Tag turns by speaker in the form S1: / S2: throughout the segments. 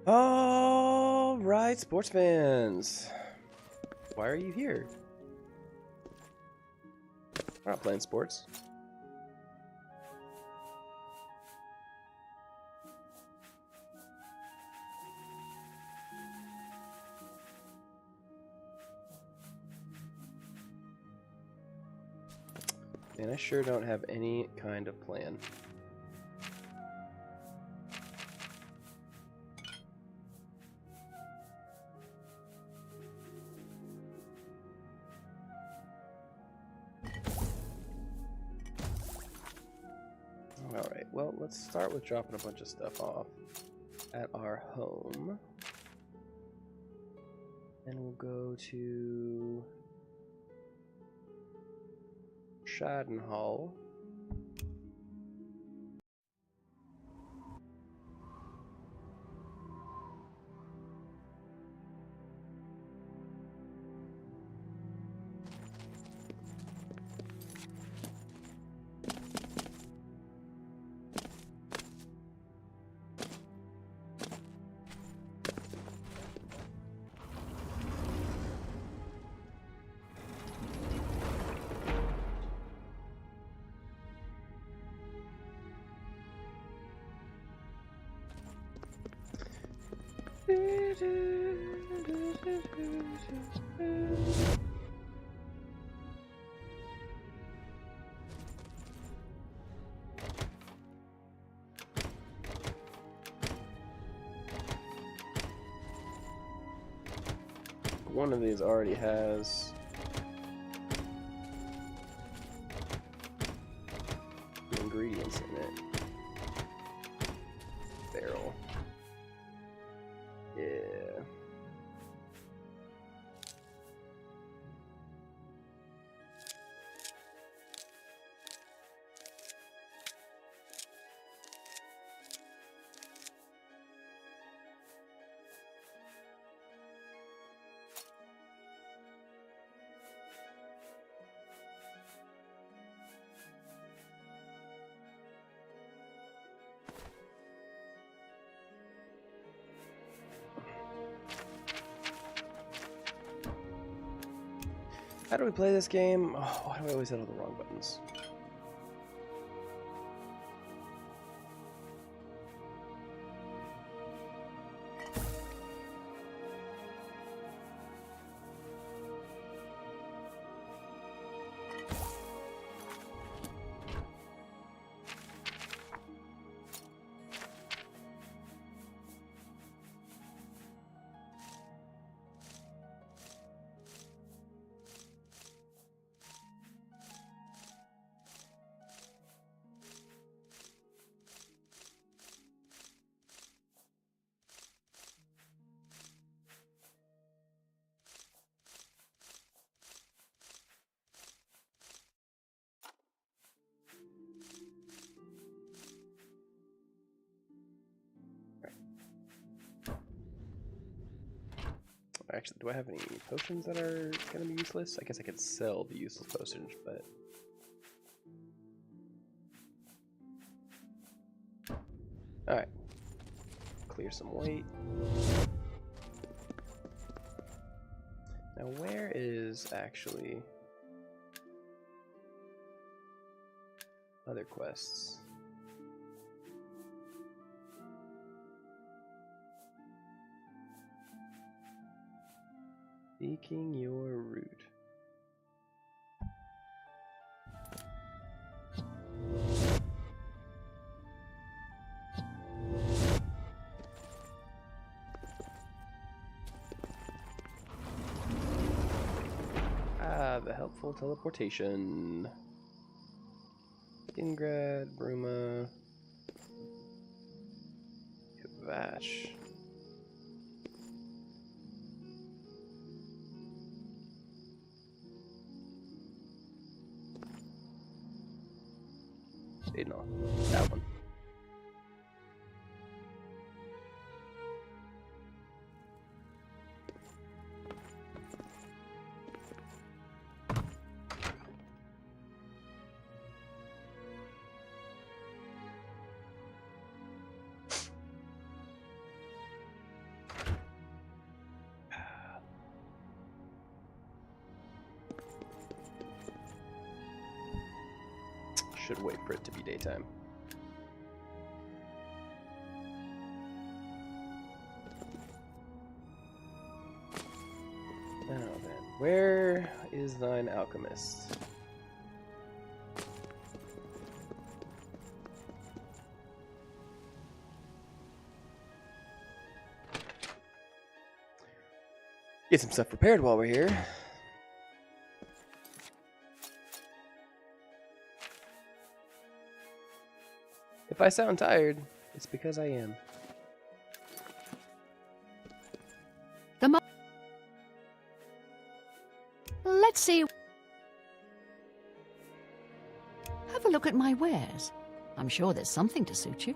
S1: All right, sports fans. Why are you here? We're not playing sports. And I sure don't have any kind of plan. Alright, well, let's start with dropping a bunch of stuff off at our home. And we'll go to Schadenhall. One of these already has ingredients in it. Barrel. Yeah. How do we play this game? Oh, why do I always hit all the wrong buttons? Actually, do I have any potions that are going to be useless? I guess I could sell the useless potions, but... Alright. Clear some weight. Now, where is actually other quests? Seeking your root. Ah, the helpful teleportation. Ingrad, Bruma, Kavash. No, that one. should wait for it to be daytime. Now then, where is thine alchemist? Get some stuff prepared while we're here. If I sound tired, it's because I am.
S2: Let's see. Have a look at my wares. I'm sure there's something to suit you.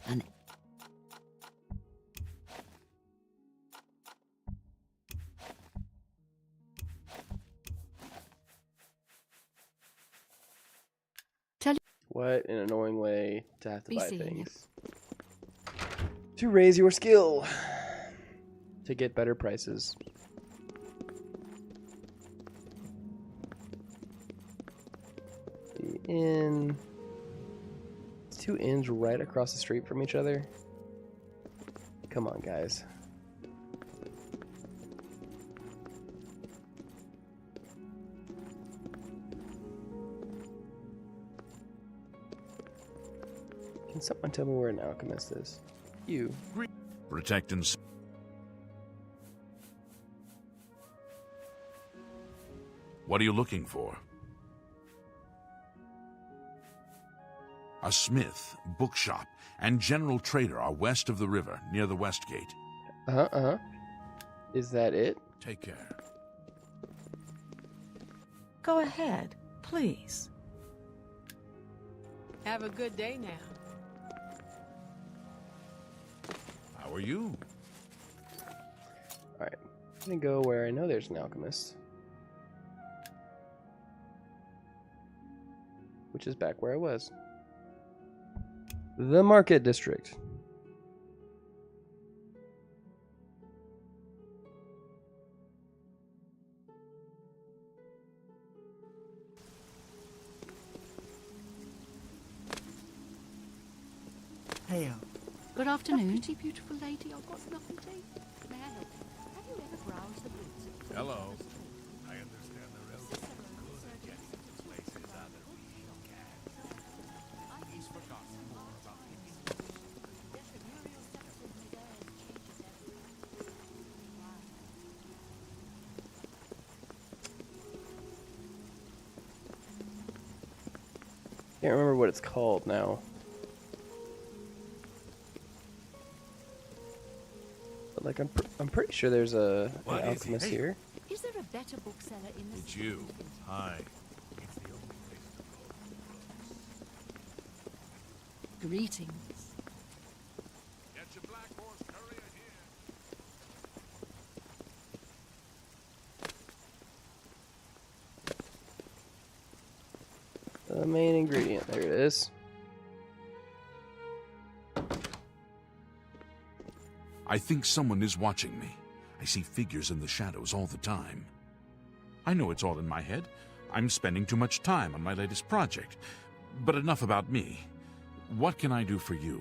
S2: And tell you
S1: What an annoying way to have to
S2: Be
S1: buy
S2: seeing
S1: things. To raise your skill. To get better prices. The inn. It's 2 inns right across the street from each other. Come on, guys. Can someone tell me where an alchemist is? You.
S3: Protect and... What are you looking for? A smith, bookshop, and general trader are west of the river, near the west gate.
S1: Is that it?
S3: Take care.
S4: Go ahead, please.
S5: Have a good day now.
S3: How are you?
S1: Alright. I'm gonna go where I know there's an alchemist. Which is back where I was. The Market District.
S4: Hail.
S2: good afternoon. Pretty beautiful lady, I've got nothing to eat. May I help you? Have you ever browsed the boots?
S3: Hello. I understand the rest of the get to places other people can. He's forgotten more about
S1: Can't remember what it's called now. But like I'm pretty sure there's an alchemist here.
S2: Is there a better bookseller in the
S3: It's you. Hi. It's the only place to go.
S2: Greetings.
S3: Get your black horse courier here.
S1: The main ingredient. There it is.
S3: I think someone is watching me. I see figures in the shadows all the time. I know it's all in my head. I'm spending too much time on my latest project. But enough about me. What can I do for you?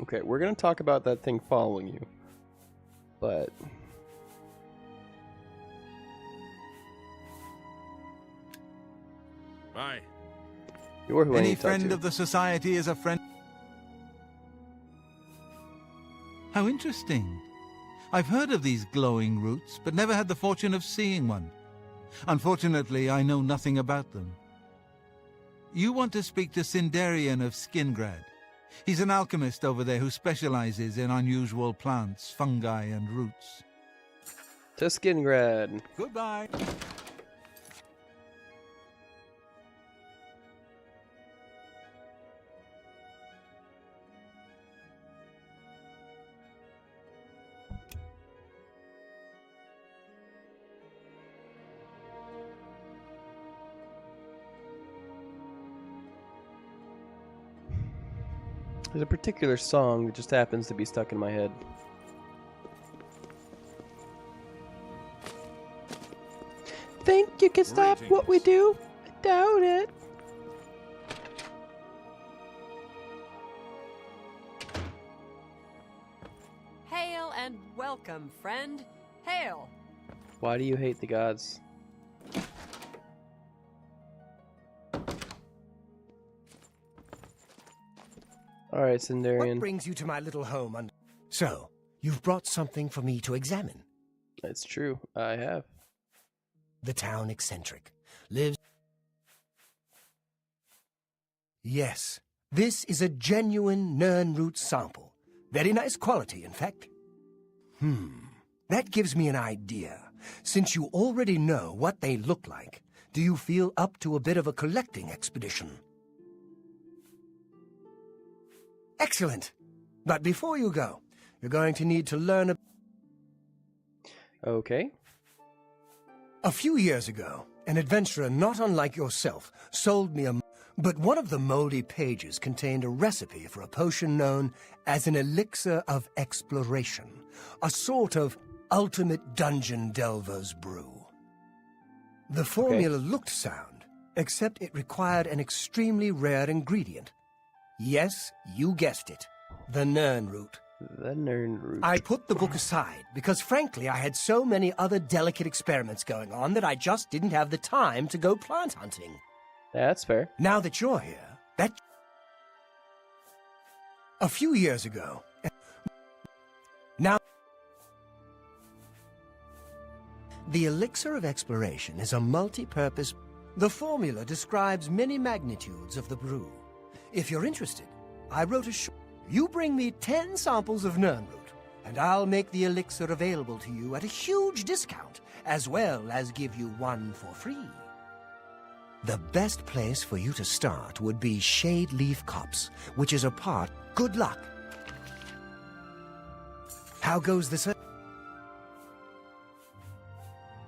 S1: Okay, we're gonna talk about that thing following you. But
S3: Bye.
S1: you're who I
S6: Any
S1: need to talk
S6: friend
S1: to.
S6: of the society is a friend. How interesting. I've heard of these glowing roots, but never had the fortune of seeing one. Unfortunately, I know nothing about them. You want to speak to Sindarian of Skingrad. He's an alchemist over there who specializes in unusual plants, fungi, and roots.
S1: To Skingrad.
S6: Goodbye.
S1: There's a particular song that just happens to be stuck in my head. Think you can stop what we do? I doubt it.
S5: Hail and welcome, friend. Hail.
S1: Why do you hate the gods? Alright, Sindarian.
S7: What brings you to my little home? So, you've brought something for me to examine.
S1: That's true. I have.
S7: The town eccentric. Lives... Yes, this is a genuine Nirnroot sample. Very nice quality, in fact. That gives me an idea. Since you already know what they look like, do you feel up to a bit of a collecting expedition? Excellent. But before you go, you're going to need to learn a...
S1: Okay.
S7: A few years ago, an adventurer not unlike yourself sold me a... But one of the moldy pages contained a recipe for a potion known as an elixir of exploration, a sort of ultimate dungeon delver's brew. The formula looked sound, except it required an extremely rare ingredient. Yes, you guessed it. The Nirnroot.
S1: The Nirnroot.
S7: I put the book aside because, frankly, I had so many other delicate experiments going on that I just didn't have the time to go plant hunting.
S1: That's fair.
S7: Now that you're here, a few years ago... Now... The elixir of exploration is a multi-purpose... The formula describes many magnitudes of the brew. If you're interested, I wrote a short... You bring me 10 samples of Nirnroot, and I'll make the elixir available to you at a huge discount, as well as give you one for free. The best place for you to start would be Shade Leaf Copse, which is a part... Good luck! How goes this?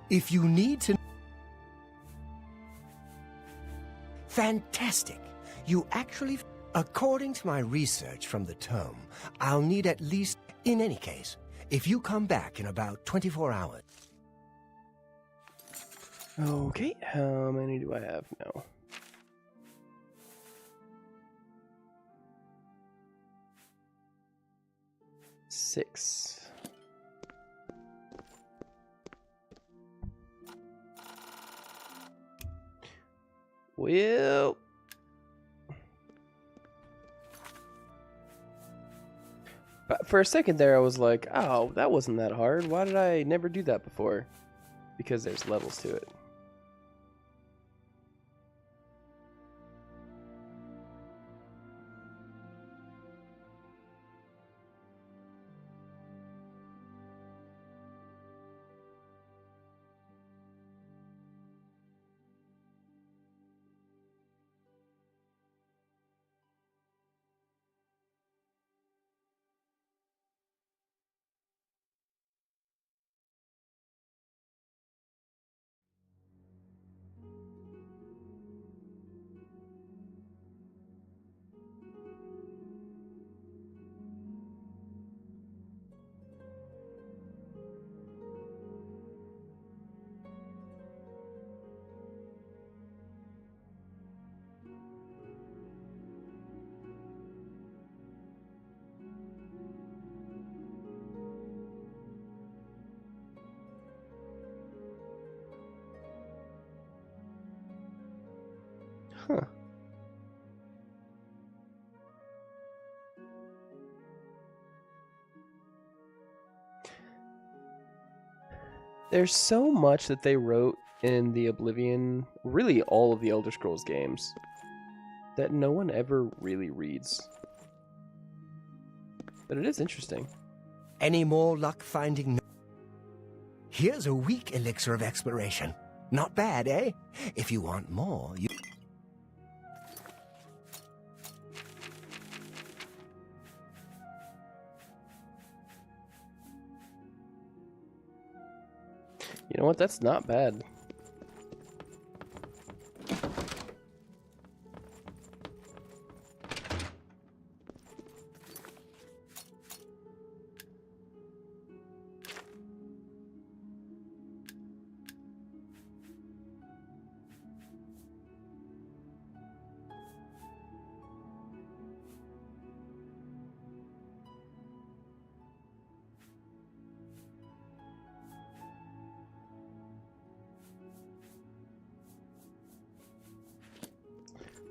S7: If you need to... Fantastic! You actually... According to my research from the tome, I'll need at least... In any case, if you come back in about 24 hours...
S1: Okay, how many do I have now? Six. Well... But for a second there, I was like, oh, that wasn't that hard. Why did I never do that before? Because there's levels to it. Huh. There's so much that they wrote in the Oblivion, really all of the Elder Scrolls games, that no one ever really reads. But it is interesting.
S7: Any more luck finding... Here's a weak elixir of exploration. Not bad, eh? If you want more, you...
S1: You know what? That's not bad.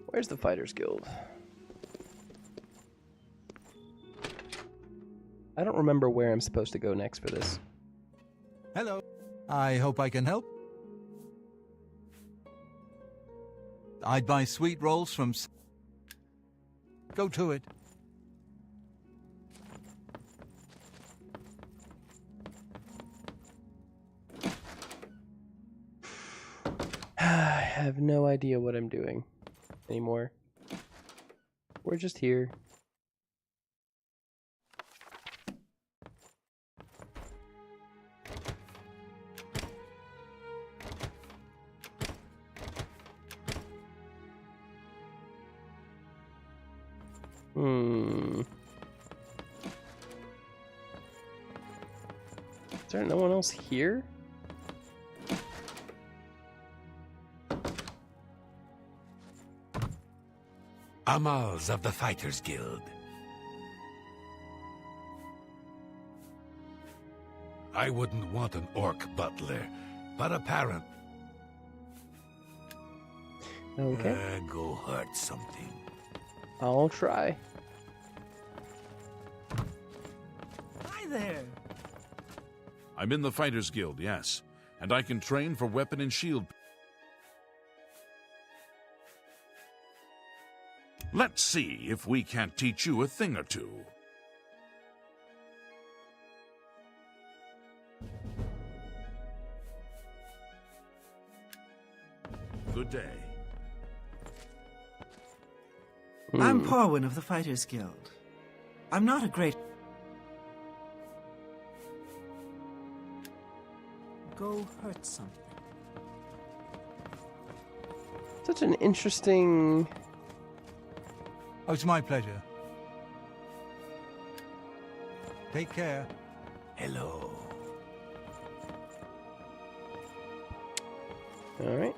S1: Where's the Fighters Guild? I don't remember where I'm supposed to go next for this.
S6: Hello. I hope I can help. I'd buy sweet rolls from... Go to it.
S1: I have no idea what I'm doing anymore. We're just here. Is there no one else here?
S8: Amals of the Fighters Guild. I wouldn't want an orc butler, but apparent.
S1: Okay.
S8: Go hurt something.
S1: I'll try.
S4: Hi there.
S3: I'm in the Fighters Guild, yes. And I can train for weapon and shield. Let's see if we can't teach you a thing or two. Good day.
S4: I'm Porwin of the Fighters Guild. I'm not a great... Go hurt something.
S1: Such an interesting...
S6: Oh, it's my pleasure. Take care.
S8: Hello.
S1: All right.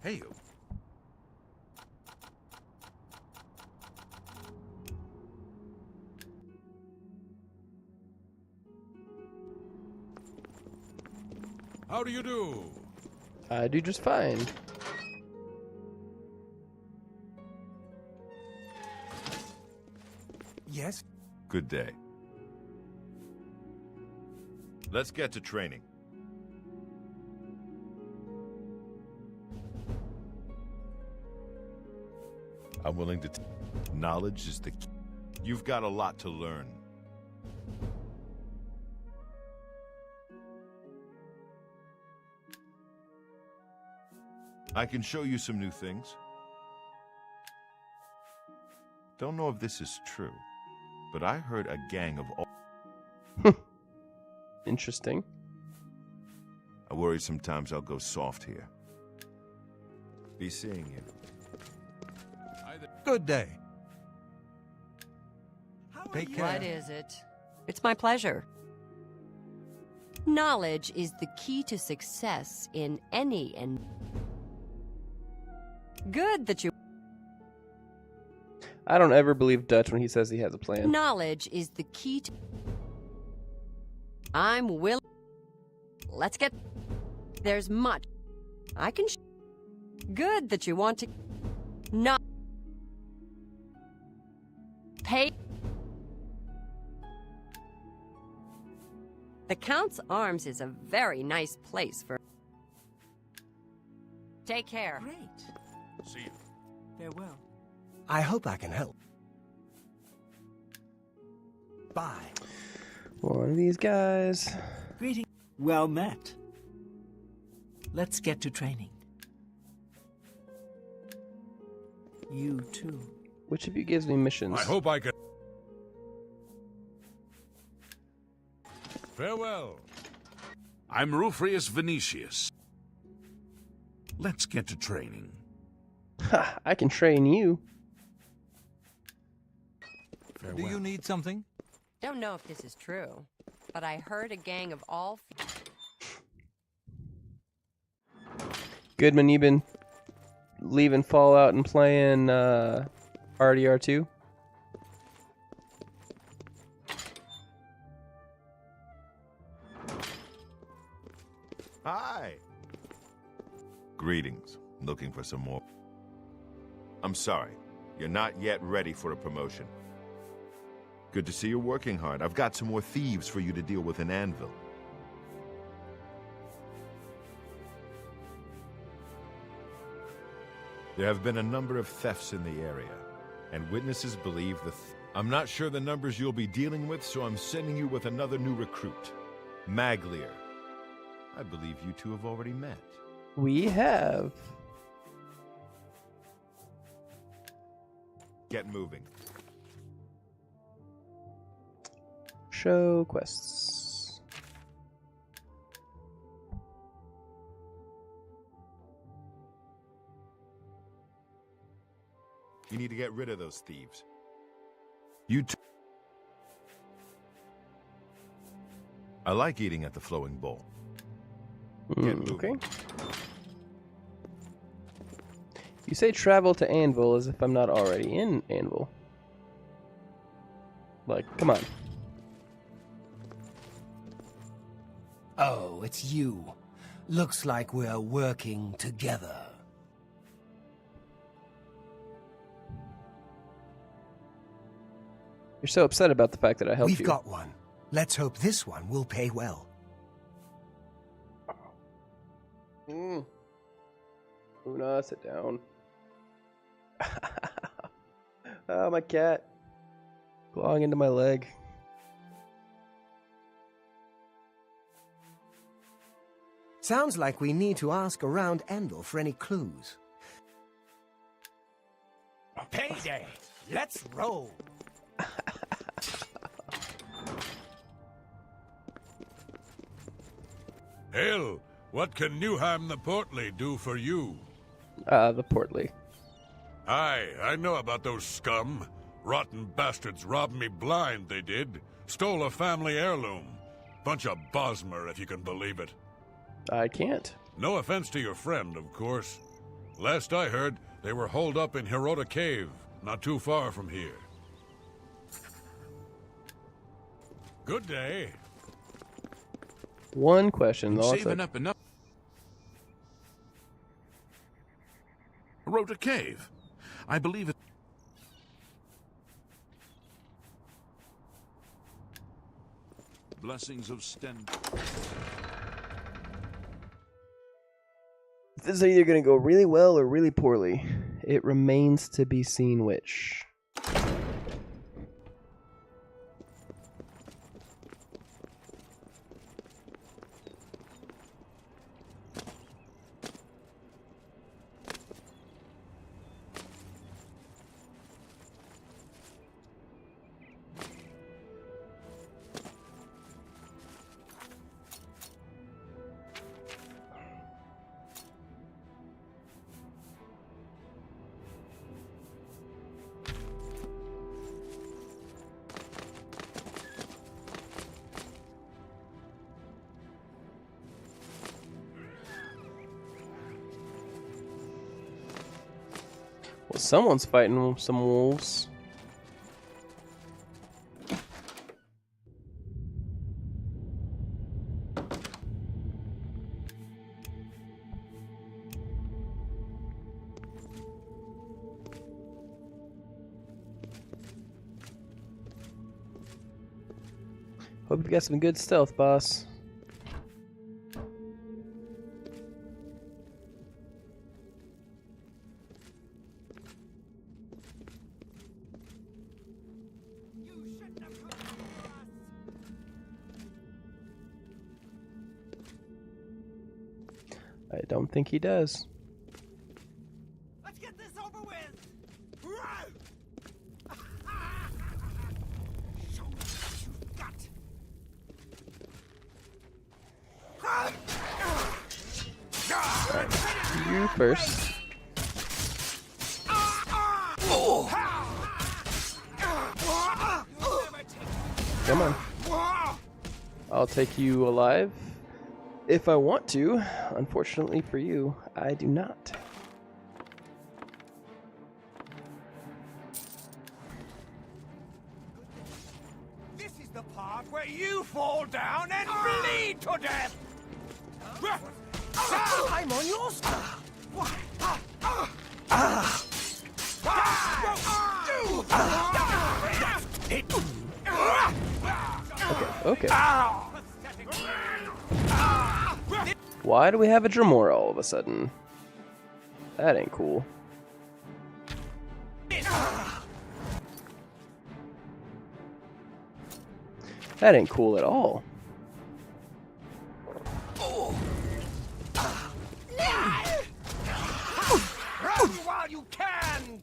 S3: Hey, how do you do?
S1: I do just fine.
S7: Yes?
S9: Good day. Let's get to training. I'm willing to... Knowledge is the key. You've got a lot to learn. I can show you some new things. Don't know if this is true, but I heard a gang of...
S1: Interesting.
S9: I worry sometimes I'll go soft here. Be seeing you.
S6: Good day.
S4: How are
S6: Take
S4: you?
S6: care.
S5: What is it? It's my pleasure. Knowledge is the key to success in any and... Good that you...
S1: I don't ever believe Dutch when he says he has a plan.
S5: Knowledge is the key to... I'm willing... Let's get... There's much... I can... Good that you want to not pay. The Count's Arms is a very nice place for. Take care.
S4: Great.
S3: See you.
S4: Farewell.
S7: I hope I can help. Bye.
S1: One of these guys.
S4: Greetings. Well met. Let's get to training. You too.
S1: Which of you gives me missions?
S8: I hope I can. Farewell.
S3: I'm Rufrius Venetius. Let's get to training.
S1: Ha! I can train you.
S6: Do you need something?
S5: Don't know if this is true, but I heard a gang of all.
S1: Goodman, you been leaving Fallout and playing RDR2?
S9: Hi. Greetings. Looking for some more. I'm sorry. You're not yet ready for a promotion. Good to see you're working hard. I've got some more thieves for you to deal with in Anvil. There have been a number of thefts in the area, and witnesses believe I'm not sure the numbers you'll be dealing with, so I'm sending you with another new recruit, Maglier. I believe you two have already met.
S1: We have.
S9: Get moving.
S1: Show quests.
S9: You need to get rid of those thieves. You two. I like eating at the Flowing Bowl. Get moving.
S1: Okay. You say travel to Anvil as if I'm not already in Anvil. Like, come on.
S7: Oh, it's you. Looks like we're working together.
S1: You're so upset about the fact that I helped
S7: We've
S1: you.
S7: got one. Let's hope this one will pay well.
S1: Una, sit down. Oh, my cat. Clawing into my leg.
S7: Sounds like we need to ask around Anvil for any clues.
S4: Payday! Let's roll!
S8: Hail, what can Newham the Portly do for you?
S1: The Portly.
S8: Aye, I know about those scum. Rotten bastards robbed me blind, they did. Stole a family heirloom. Bunch of Bosmer, if you can believe it.
S1: I can't.
S8: No offense to your friend, of course. Last I heard, they were holed up in Hirota Cave, not too far from here. Good day.
S1: One question.
S3: I'm
S1: Though,
S3: saving up enough. Hirota Cave. I believe it. Blessings of Sten.
S1: This is either going to go really well or really poorly. It remains to be seen which. Well, someone's fighting some wolves. Hope you got some good stealth, boss. I don't think he does.
S4: Let's get this over with! Show me what you've got!
S1: Alright, you first. Come on. I'll take you alive if I want to. Unfortunately for you, I do not.
S4: This is the part where you fall down and bleed to death! I'm on your side!
S1: Okay. Why do we have a Dremora all of a sudden? That ain't cool. That ain't cool at all.
S4: Run while you can!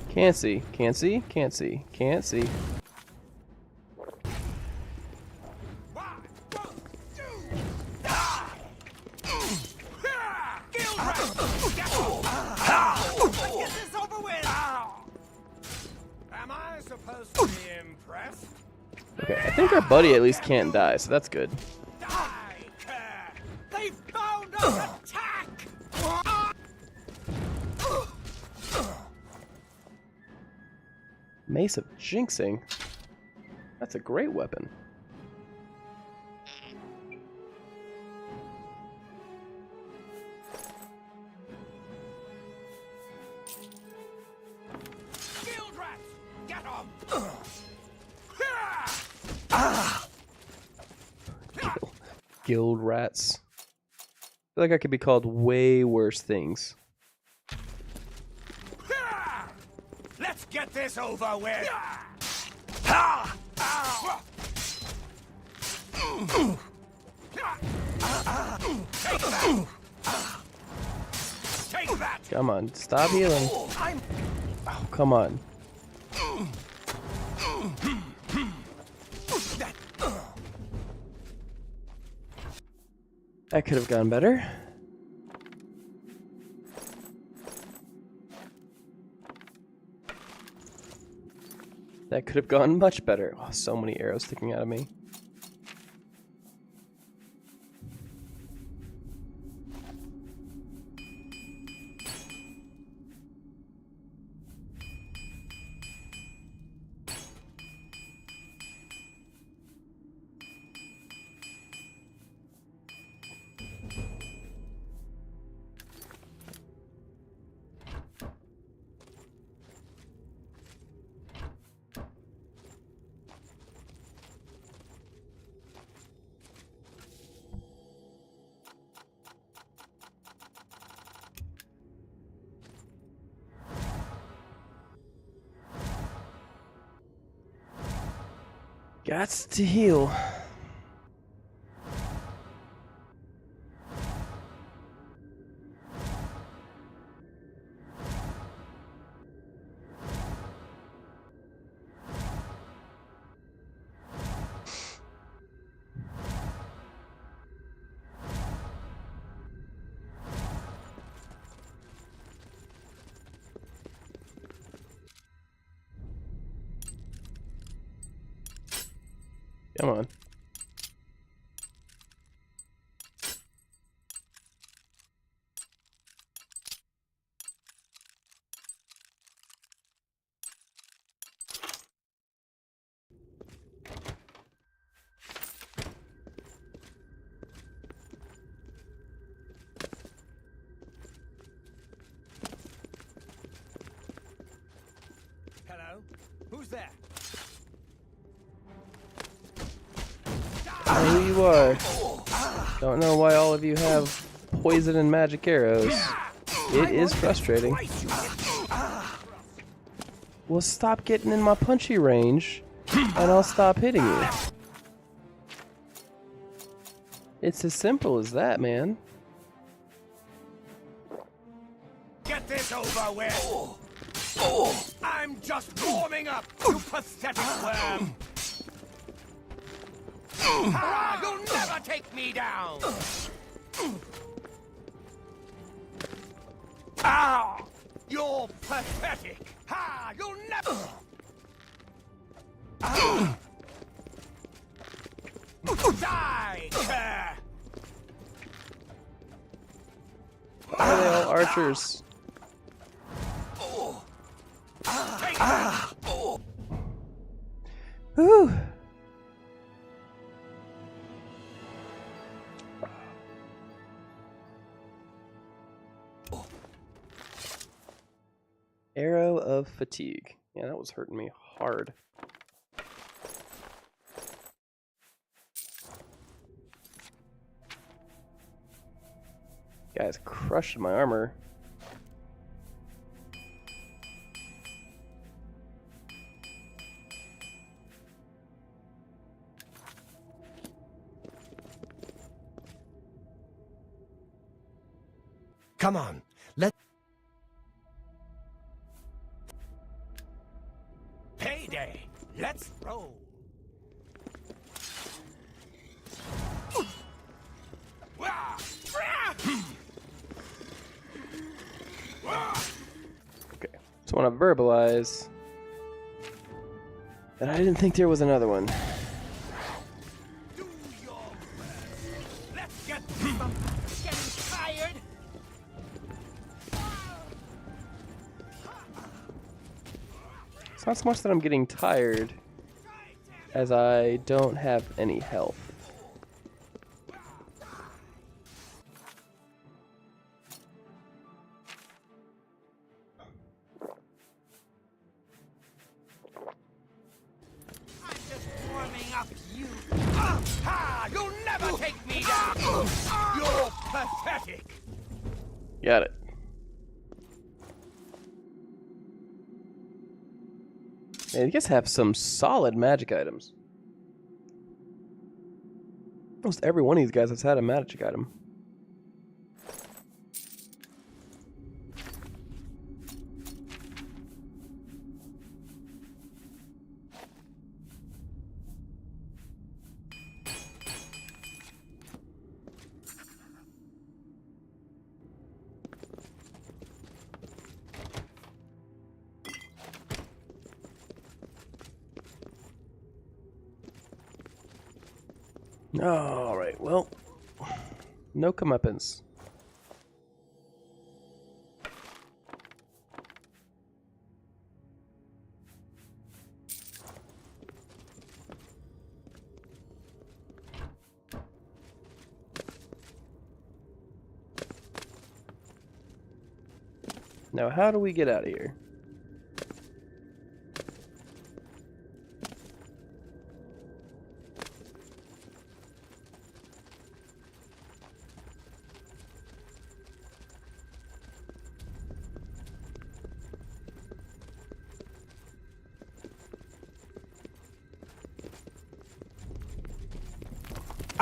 S1: Can't see, can't see, can't see, can't see.
S4: Am I supposed to be impressed?
S1: Okay, I think our buddy at least can't die, so that's good.
S4: Die, care! They found us! Attack!
S1: Mace of Jinxing? That's a great weapon.
S4: Guild rats! Get 'em!
S1: Guild rats. I feel like I could be called way worse things.
S4: Let's get this over with! Take that!
S1: Come on, stop healing. Oh, come on. That could have gone better. That could have gone much better. Oh, so many arrows sticking out of me. Gots to heal. Come on.
S4: Who's there?
S1: I know who you are. Don't know why all of you have poison and magic arrows. It is frustrating. Well, stop getting in my punchy range, and I'll stop hitting you. It's as simple as that, man.
S4: Get this over with! I'm just warming up, you pathetic worm! Ah, you'll never take me down! Ah! You're pathetic! Ha! You'll never... Ah! Die, cur!
S1: Why are they all archers? Whew. Arrow of fatigue. Yeah, that was hurting me hard. Guys, crushed my armor.
S7: Come on, let...
S4: Payday! Let's roll!
S1: Okay, just want to verbalize that I didn't think there was another one.
S4: Do your best. Let's get some getting tired.
S1: It's not so much that I'm getting tired as I don't have any health.
S4: I'm just warming up, you. Ha! You'll never take me down. You're pathetic.
S1: Got it. Man, you guys have some solid magic items. Almost every one of these guys has had a magic item. Alright, well, no comeuppance. Now, how do we get out of here?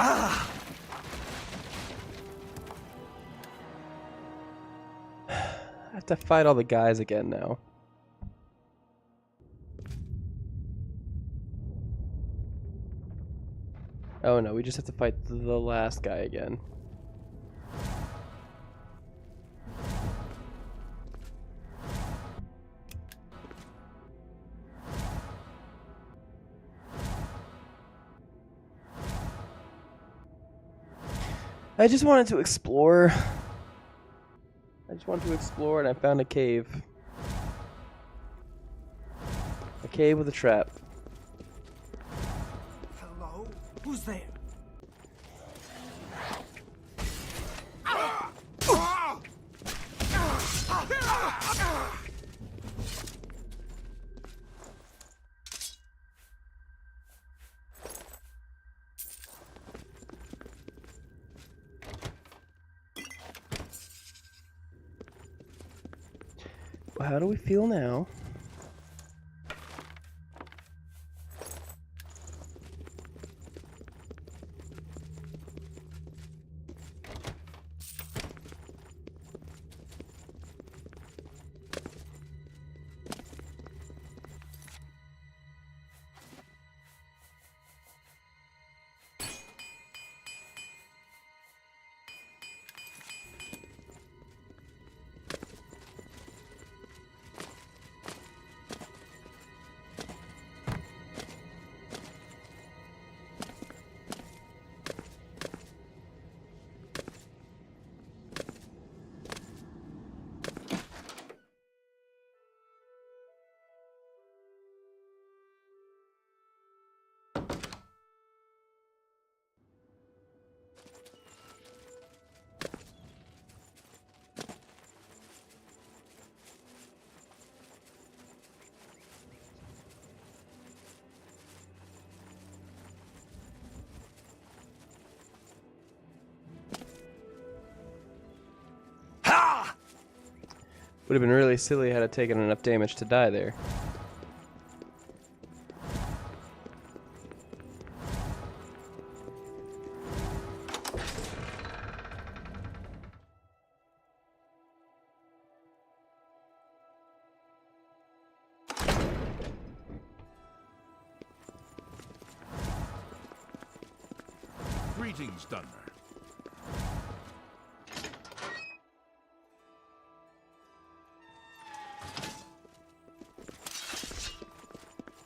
S7: Ah!
S1: I have to fight all the guys again now. Oh no, we just have to fight the last guy again. I just wanted to explore. And I found a cave. A cave with a trap.
S4: Hello? Who's there?
S1: How do we feel now? Would have been really silly had I taken enough damage to die there.
S3: Greetings, Dunmer.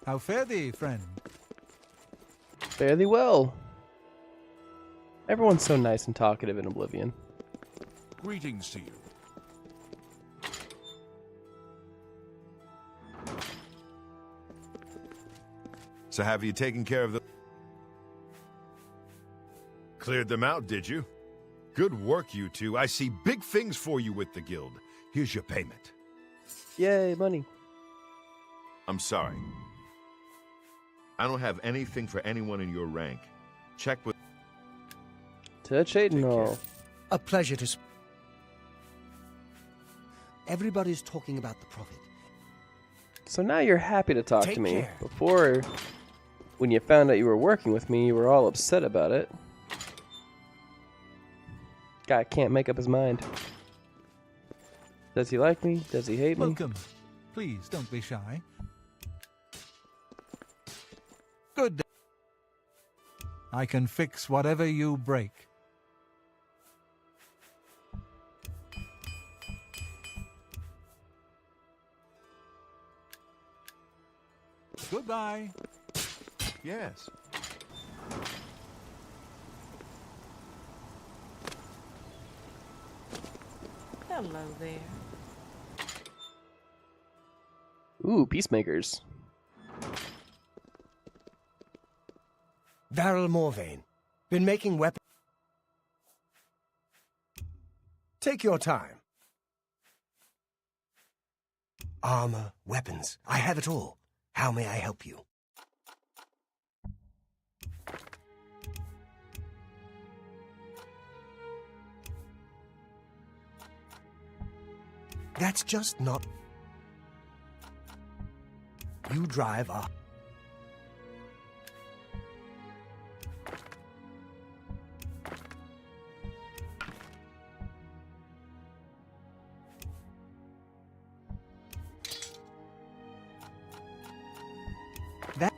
S6: How fare thee, friend?
S1: Fare thee well. Everyone's so nice and talkative in Oblivion.
S3: Greetings to you.
S9: So have you taken care of the... Cleared them out, did you? Good work, you two. I see big things for you with the guild. Here's your payment.
S1: Yay, money.
S9: I'm sorry. I don't have anything for anyone in your rank. Check with...
S1: Touch it and all.
S7: A pleasure to... Everybody's talking about the Prophet.
S1: So now you're happy to talk
S7: Take
S1: to me.
S7: care.
S1: Before, when you found out you were working with me, you were all upset about it. Guy can't make up his mind. Does he like me? Does he hate me?
S6: Welcome. Please, don't be shy. Good day. I can fix whatever you break. Goodbye.
S9: Yes.
S10: Hello there.
S1: Ooh, peacemakers.
S7: Varel Morvain. Been making weapons. Take your time. Armor, weapons. I have it all. How may I help you? That's just not... You drive a... That...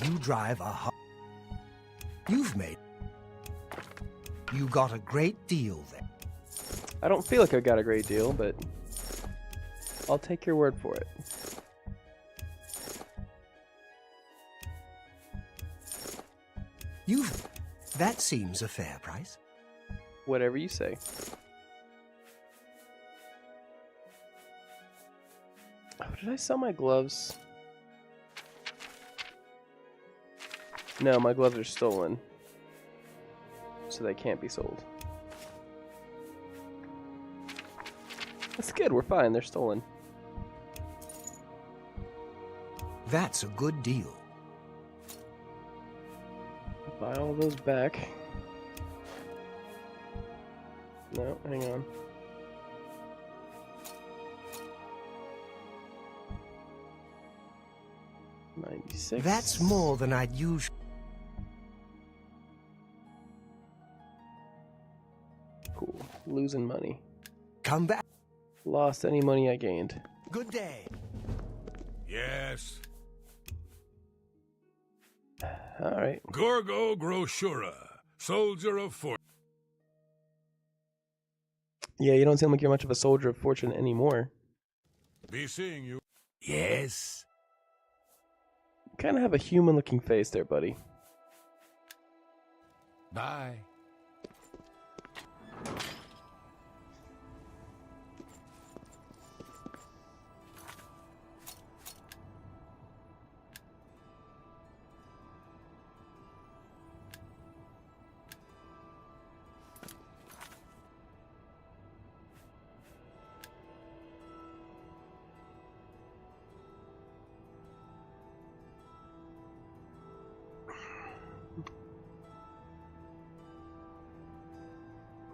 S7: You drive a... You've made... You got a great deal there.
S1: I don't feel like I got a great deal, but I'll take your word for it.
S7: You've... That seems a fair price.
S1: Whatever you say. Oh, did I sell my gloves? No, my gloves are stolen. So they can't be sold. That's good, we're fine, they're stolen.
S7: That's a good deal.
S1: buy all those back. No, hang on. $96.
S7: That's more than I'd usually.
S1: Cool. Losing money.
S7: Come back.
S1: Lost any money I gained.
S7: Good day.
S8: Yes.
S1: Alright.
S8: Gorgo Groshura, soldier of fortune.
S1: Yeah, you don't seem like you're much of a soldier of fortune anymore.
S8: Be seeing you. Yes.
S1: You kind of have a human-looking face there, buddy.
S8: Bye.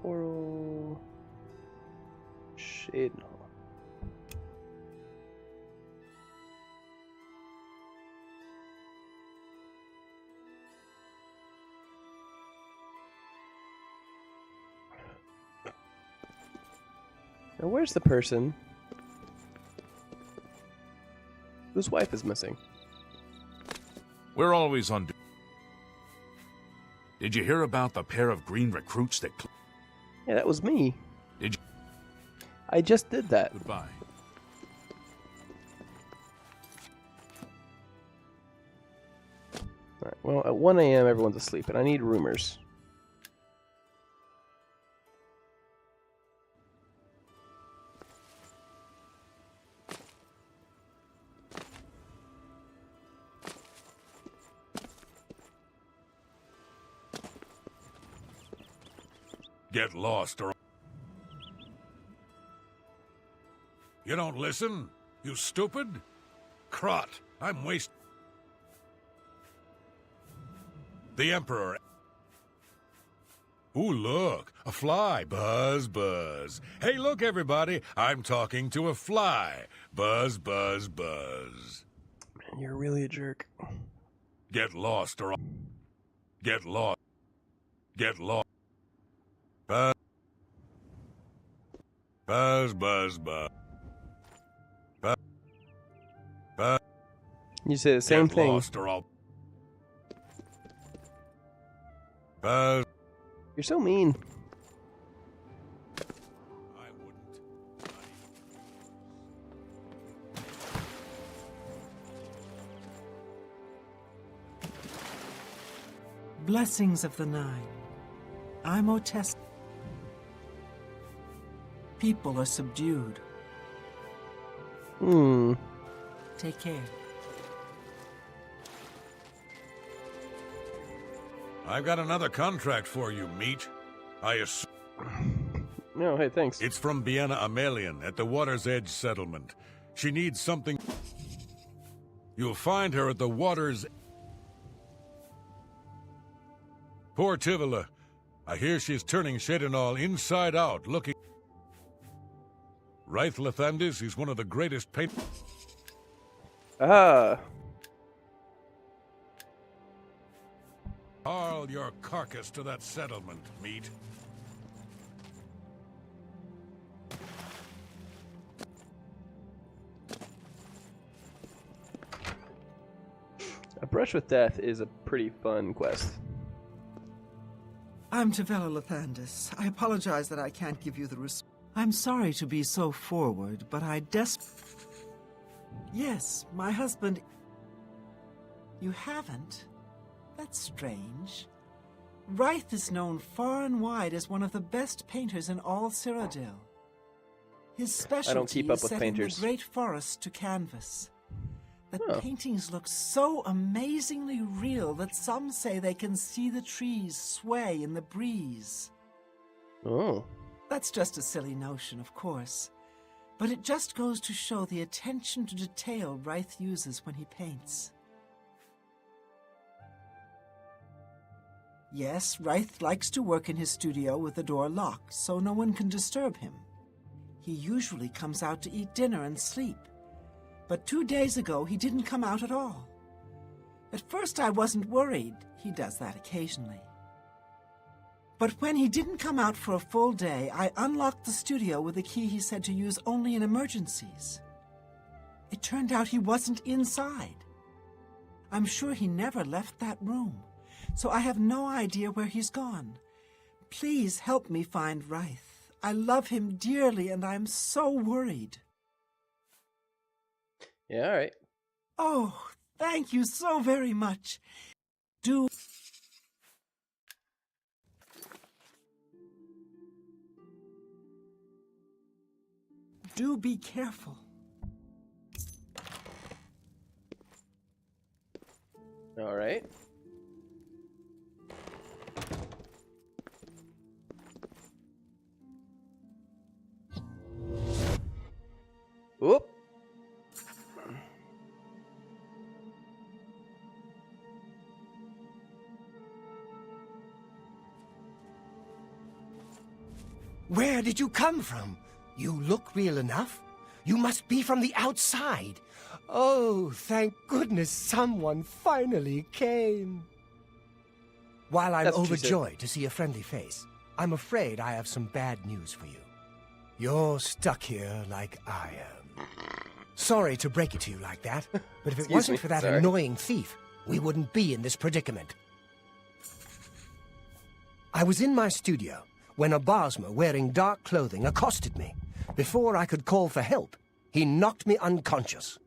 S1: Coral Shade. Now where's the person whose wife is missing?
S3: We're always on duty. Did you hear about the pair of green recruits that...
S1: Yeah, that was me.
S3: Did you?
S1: I just did that.
S3: Goodbye.
S1: Alright, well, at 1 a.m. everyone's asleep, and I need rumors.
S8: Get lost or... You don't listen? You stupid? Crot, I'm wasting... The Emperor... Ooh, look, a fly. Buzz, buzz. Hey, look, everybody, I'm talking to a fly. Buzz, buzz, buzz.
S1: Man, you're really a jerk.
S8: Get lost or... Get lost. Get lost. Buzz. Buzz, buzz, buzz. Buzz. Buzz.
S1: You say the same
S8: Get
S1: thing.
S8: Lost or I'll... Buzz.
S1: You're so mean.
S8: I wouldn't.
S10: Blessings of the Nine. I'm Otest. People are subdued. Take care.
S8: I've got another contract for you, meat. I assume...
S1: No, hey, thanks.
S8: It's from Bienna Amelian at the Water's Edge settlement. She needs something... You'll find her at the Water's... Poor Tivila. I hear she's turning Shadinall inside out, looking... Wraith Lathandis is one of the greatest paint...
S1: Ah.
S8: Haul your carcass to that settlement, meat.
S1: A Brush with Death is a pretty fun quest.
S10: I'm Tavella Lathandis. I apologize that I can't give you the I'm sorry to be so forward, but I Yes, my husband... You haven't? That's strange. Wraith is known far and wide as one of the best painters in all Cyrodiil. His specialty
S1: keep up
S10: is
S1: with
S10: setting
S1: painters.
S10: the great forest to canvas. The
S1: Oh.
S10: paintings look so amazingly real that some say they can see the trees sway in the breeze.
S1: Oh.
S10: That's just a silly notion, of course. But it just goes to show the attention to detail Wraith uses when he paints. Yes, Reith likes to work in his studio with the door locked, so no one can disturb him. He usually comes out to eat dinner and sleep. But 2 days ago, he didn't come out at all. At first, I wasn't worried. He does that occasionally. But when he didn't come out for a full day, I unlocked the studio with a key he said to use only in emergencies. It turned out he wasn't inside. I'm sure he never left that room, so I have no idea where he's gone. Please help me find Reith. I love him dearly, and I'm so worried.
S1: Yeah, all right.
S10: Oh, thank you so very much. Do be careful.
S1: All right. Whoop.
S7: Where did you come from? You look real enough. You must be from the outside. Oh, thank goodness someone finally came. While I'm
S1: That's what she said.
S7: overjoyed to see a friendly face, I'm afraid I have some bad news for you. You're stuck here like I am. Sorry to break it to you like that, but if it
S1: Excuse
S7: wasn't
S1: me,
S7: for that
S1: sorry.
S7: annoying thief, we wouldn't be in this predicament. I was in my studio when a Bosmer wearing dark clothing accosted me. Before I could call for help, he knocked me unconscious.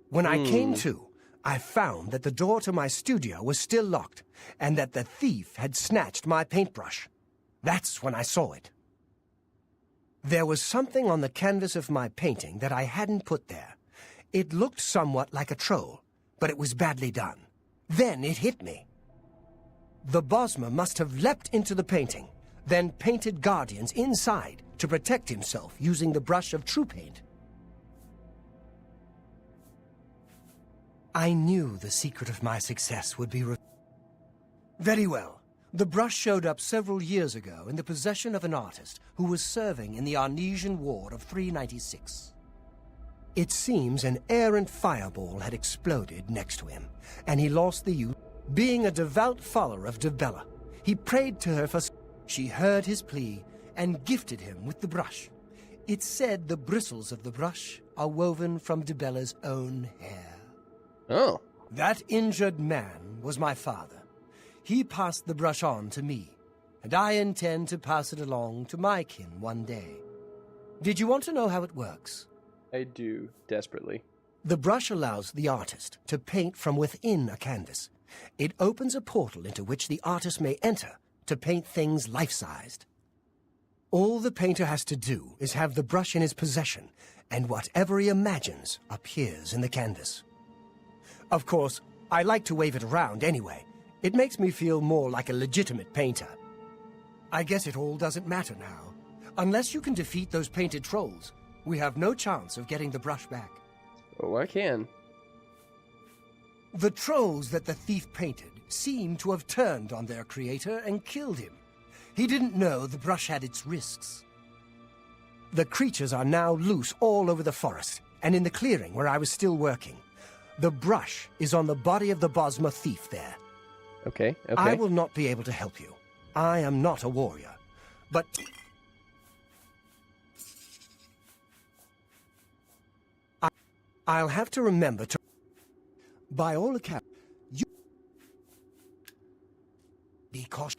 S7: When I came to, I found that the door to my studio was still locked, and that the thief had snatched my paintbrush. That's when I saw it. There was something on the canvas of my painting that I hadn't put there. It looked somewhat like a troll, but it was badly done. Then it hit me. The Bosmer must have leapt into the painting, then painted guardians inside to protect himself using the brush of true paint. I knew the secret of my success would be Very well. The brush showed up several years ago in the possession of an artist who was serving in the Arnesian War of 396. It seems an errant fireball had exploded next to him, and he lost the use. Being a devout follower of Dibella, he prayed to her for... She heard his plea and gifted him with the brush. It's said the bristles of the brush are woven from Dibella's own hair.
S1: Oh.
S7: That injured man was my father. He passed the brush on to me, and I intend to pass it along to my kin one day. Did you want to know how it works?
S1: I do, desperately.
S7: The brush allows the artist to paint from within a canvas. It opens a portal into which the artist may enter to paint things life-sized. All the painter has to do is have the brush in his possession, and whatever he imagines appears in the canvas. Of course, I like to wave it around anyway. It makes me feel more like a legitimate painter. I guess it all doesn't matter now. Unless you can defeat those painted trolls, we have no chance of getting the brush back.
S1: Oh, I can.
S7: The trolls that the thief painted seem to have turned on their creator and killed him. He didn't know the brush had its risks. The creatures are now loose all over the forest, and in the clearing where I was still working. The brush is on the body of the Bosmer thief there.
S1: Okay.
S7: I will not be able to help you. I am not a warrior. But... I'll have to remember to... By all accounts, you... Be cautious.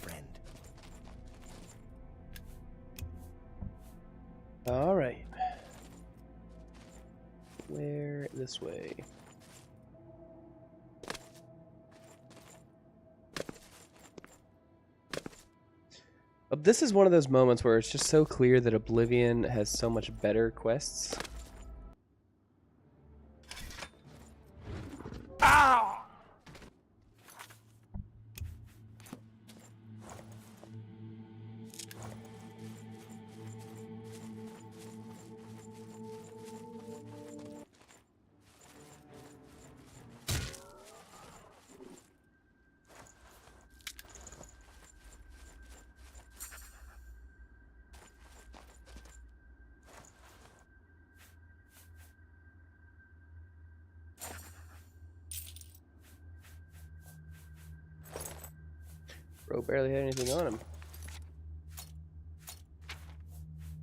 S7: Friend.
S1: All right. Where this way? This is one of those moments where it's just so clear that Oblivion has so much better quests.
S7: Ow!
S1: Bro barely had anything on him.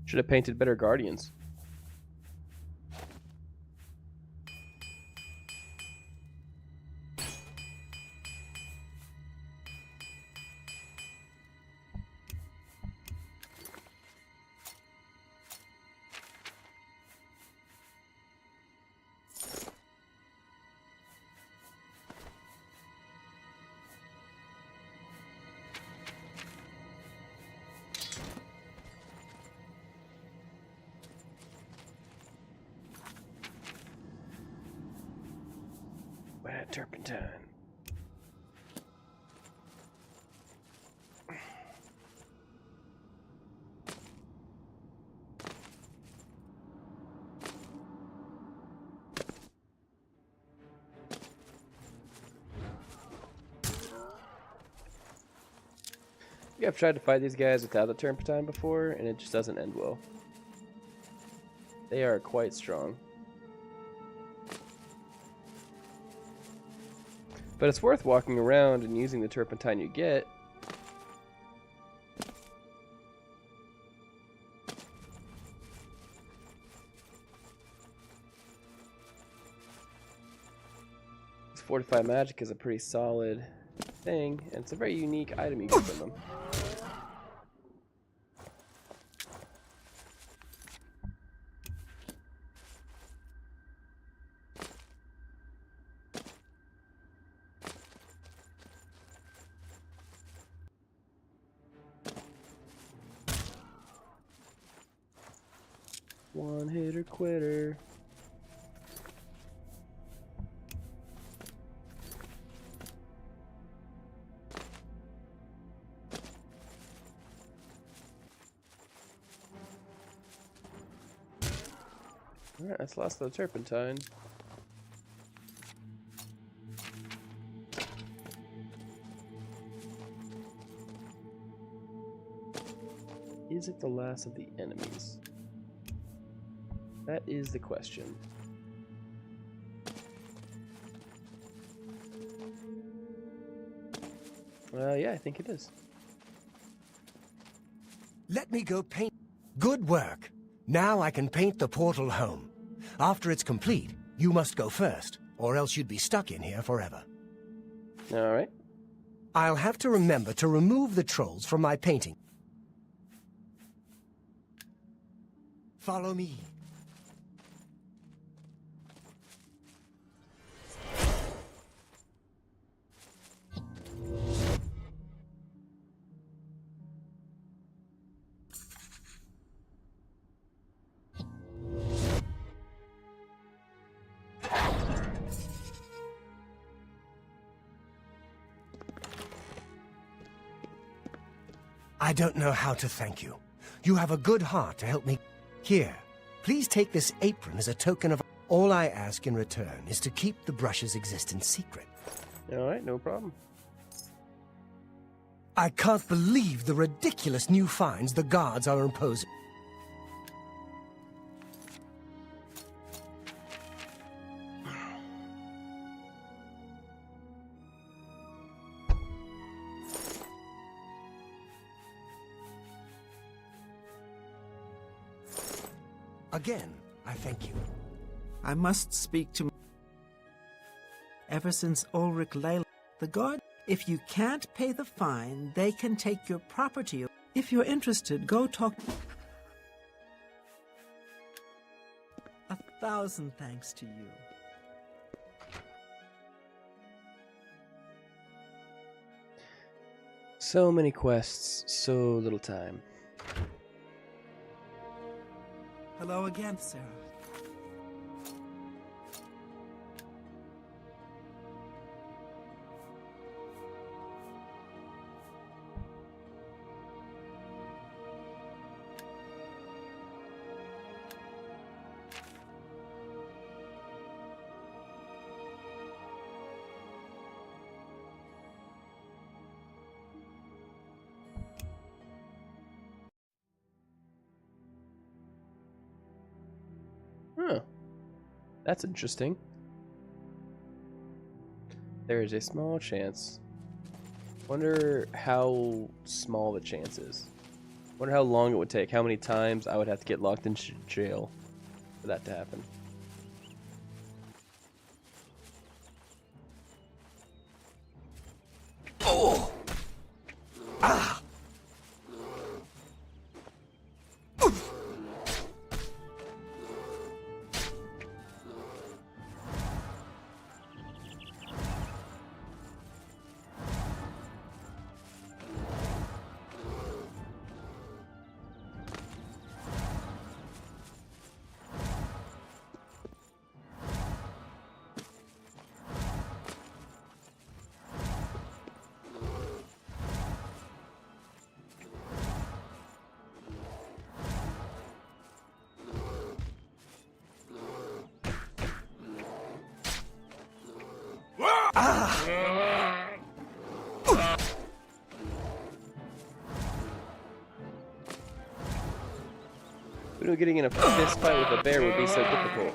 S1: Should have painted better guardians. Bad turpentine. Yeah, I've tried to fight these guys without the turpentine before, and it just doesn't end well. They are quite strong. But it's worth walking around and using the turpentine you get. This fortified magic is a pretty solid thing, and it's a very unique item you get from them. One hitter quitter. Alright, that's lost the turpentine. Is it the last of the enemies? That is the question. Yeah, I think it is.
S7: Let me go paint. Good work. Now I can paint the portal home. After it's complete, you must go first, or else you'd be stuck in here forever.
S1: Alright.
S7: I'll have to remember to remove the trolls from my painting. Follow me. I don't know how to thank you. You have a good heart to help me. Here, please take this apron as a token of... All I ask in return is to keep the brush's existence secret.
S1: Alright, no problem.
S7: I can't believe the ridiculous new fines the guards are imposing. Again, I thank you.
S10: I must speak to... Ever since Ulrich Leyla, the guard... If you can't pay the fine, they can take your property. If you're interested, go talk... 1,000 thanks to you.
S1: So many quests, so little time.
S10: Hello again, Sarah.
S1: Huh. That's interesting. There is a small chance Wonder how small the chance is. Wonder how long it would take. How many times I would have to get locked in jail for that to happen.
S4: Oh! Ah!
S1: Who knew getting in a fist fight with a bear would be so difficult?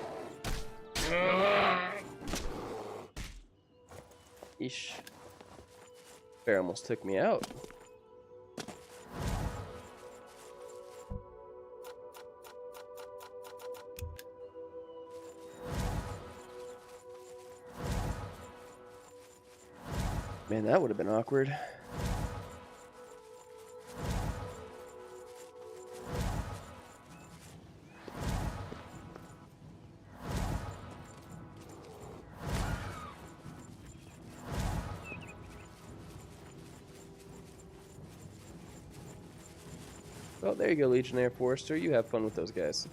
S1: Eesh. Bear almost took me out. Man, that would have been awkward. Well, there you go, Legionnaire Forester. You have fun with those guys.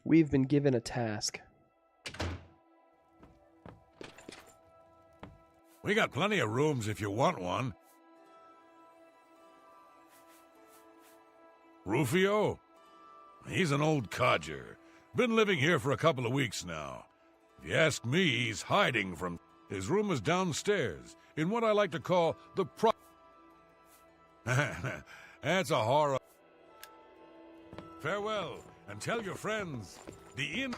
S1: We've been given a task.
S8: We got plenty of rooms if you want one. Rufio? He's an old codger. Been living here for a couple of weeks now. If you ask me, he's hiding from... His room is downstairs, in what I like to call the That's a horror. Farewell, and tell your friends, the inn...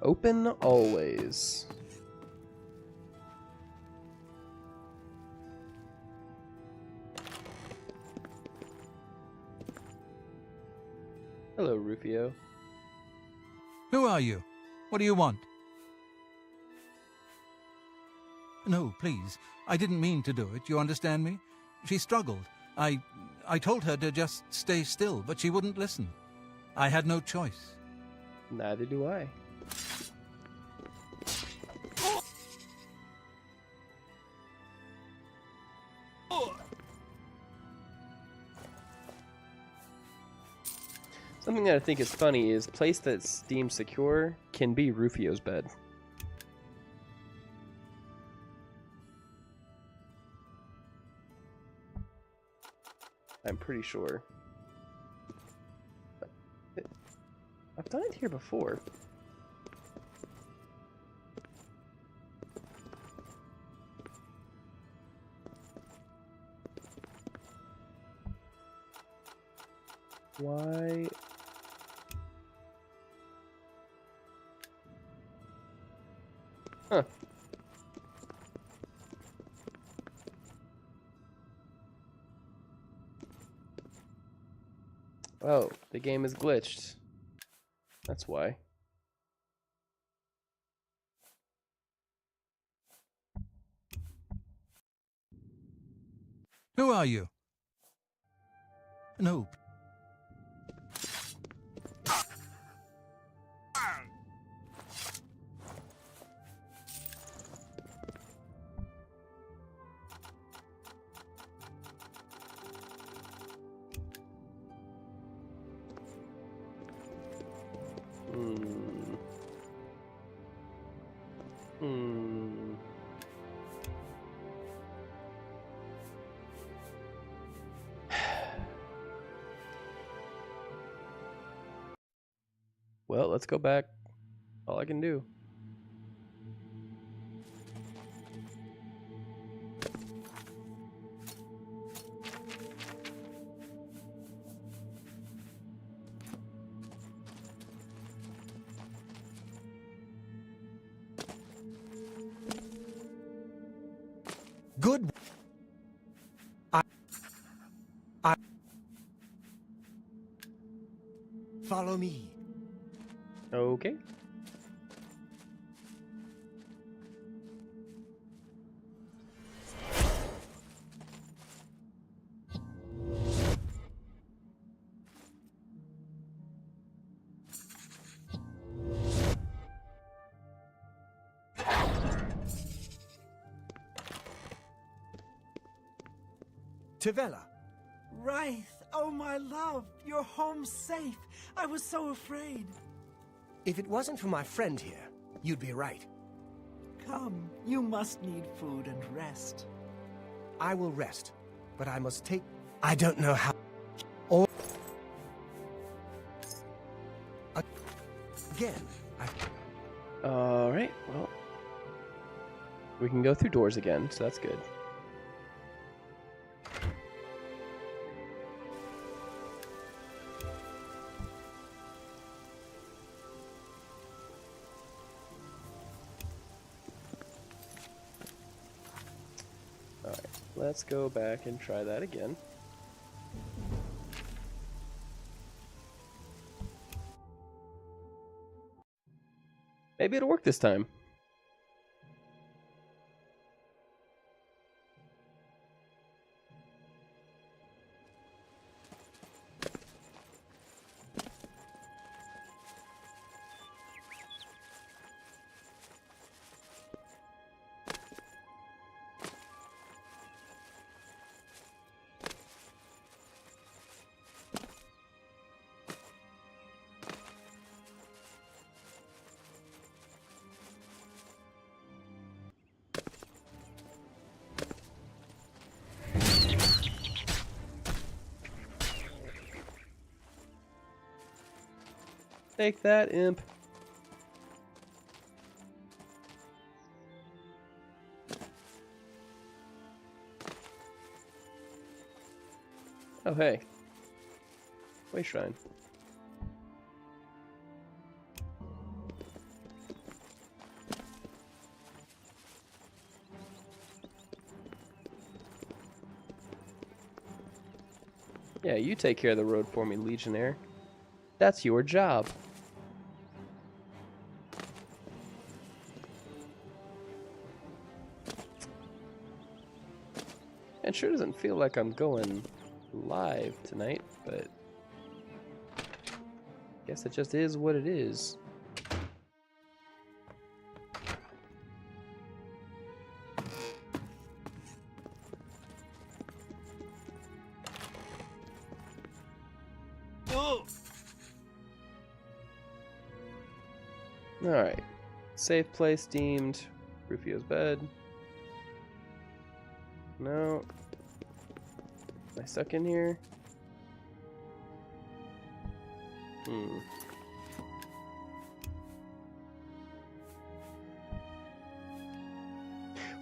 S1: Open always. Hello, Rufio.
S6: Who are you? What do you want? No, please. I didn't mean to do it. You understand me? She struggled. I told her to just stay still, but she wouldn't listen. I had no choice.
S1: Neither do I. Something that I think is funny is place that's deemed secure can be Rufio's bed. I'm pretty sure. I've done it here before. Why? Huh. Oh, the game is glitched. That's why.
S6: Who are you? No.
S1: Well, let's go back all I can do.
S7: Good. Follow me.
S1: Okay.
S7: Tavella.
S10: Wraith, oh my love, you're home safe. I was so afraid.
S7: If it wasn't for my friend here, you'd be right.
S10: Come, you must need food and rest.
S7: I will rest, but I must take... I don't know how... Or... Again,
S1: Alright, well. We can go through doors again, so that's good. Alright, let's go back and try that again. Maybe it'll work this time. Take that, imp. Oh, hey. Way shrine. Yeah, you take care of the road for me, Legionnaire. That's your job. It sure doesn't feel like I'm going live tonight, but I guess it just is what it is. Alright. Safe place deemed. Rufio's bed. No. Am I stuck in here?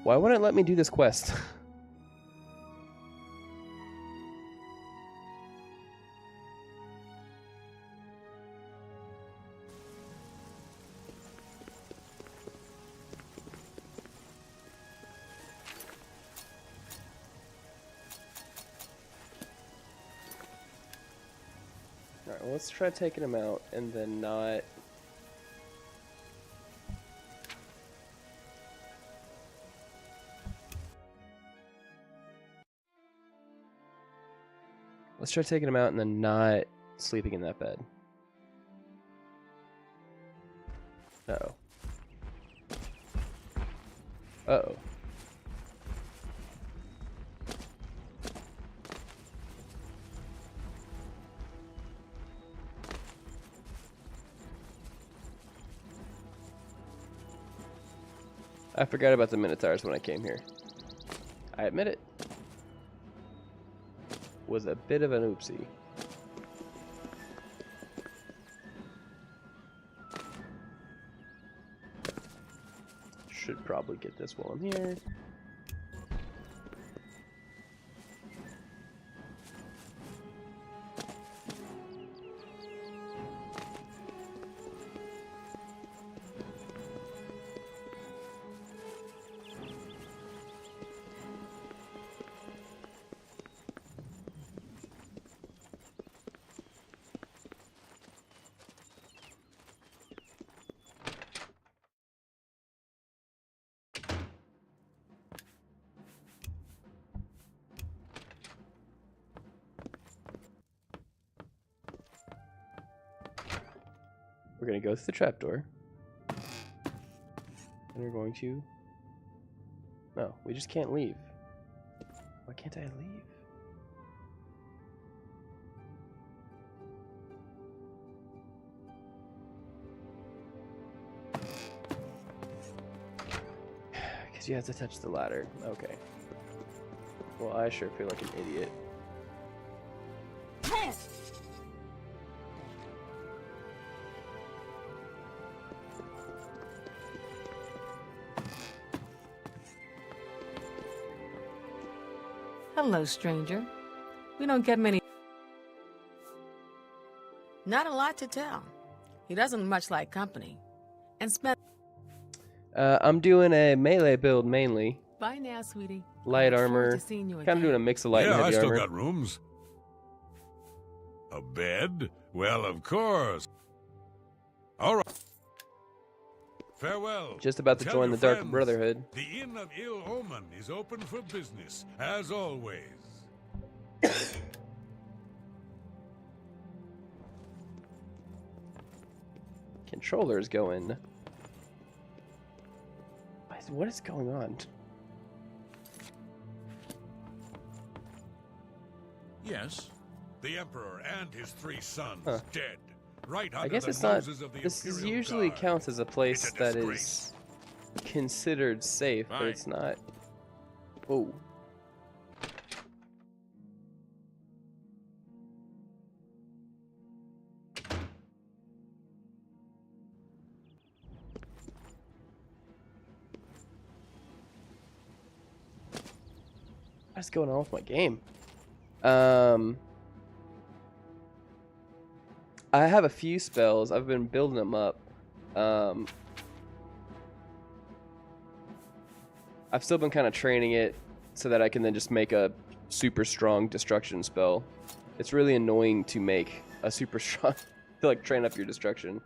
S1: Why wouldn't it let me do this quest? Alright, well, let's try taking him out and then not... Let's try taking him out and then not sleeping in that bed. Uh-oh. Uh-oh. I forgot about the Minotaurs when I came here. I admit it. Was a bit of an oopsie. should probably get this while I'm here. We're gonna go through the trapdoor. And we're going to... No, we just can't leave. Why can't I leave? Because you have to touch the ladder. Okay. Well, I sure feel like an idiot.
S11: Hello, stranger. We don't get many... Not a lot to tell. He doesn't much like company. And spend...
S1: I'm doing a melee build mainly.
S11: Bye now, sweetie.
S1: Light
S11: Look forward
S1: armor.
S11: to seeing you
S1: Kind of
S11: again.
S1: doing a mix of light and
S8: Yeah, I
S1: heavy
S8: still
S1: armor.
S8: got rooms. A bed? Well, of course. All right. Farewell.
S1: Just about to
S8: Tell
S1: join
S8: your
S1: the Dark
S8: friends,
S1: Brotherhood.
S8: The Inn of Ill Omen is open for business, as always.
S1: Controller's going. What is going on?
S3: Yes.
S8: The Emperor and his 3 sons
S1: Huh.
S8: dead. Right
S1: I
S8: under
S1: guess
S8: the
S1: it's not.
S8: noses of the
S1: This is
S8: Imperial
S1: usually
S8: Guard.
S1: counts as a place
S8: It's a
S1: that
S8: disgrace.
S1: is considered safe, but
S3: Bye.
S1: it's not. Oh. What's going on with my game? I have a few spells. I've been building them up. I've still been kind of training it so that I can then just make a super strong destruction spell. It's really annoying to make a super strong to like train up your destruction.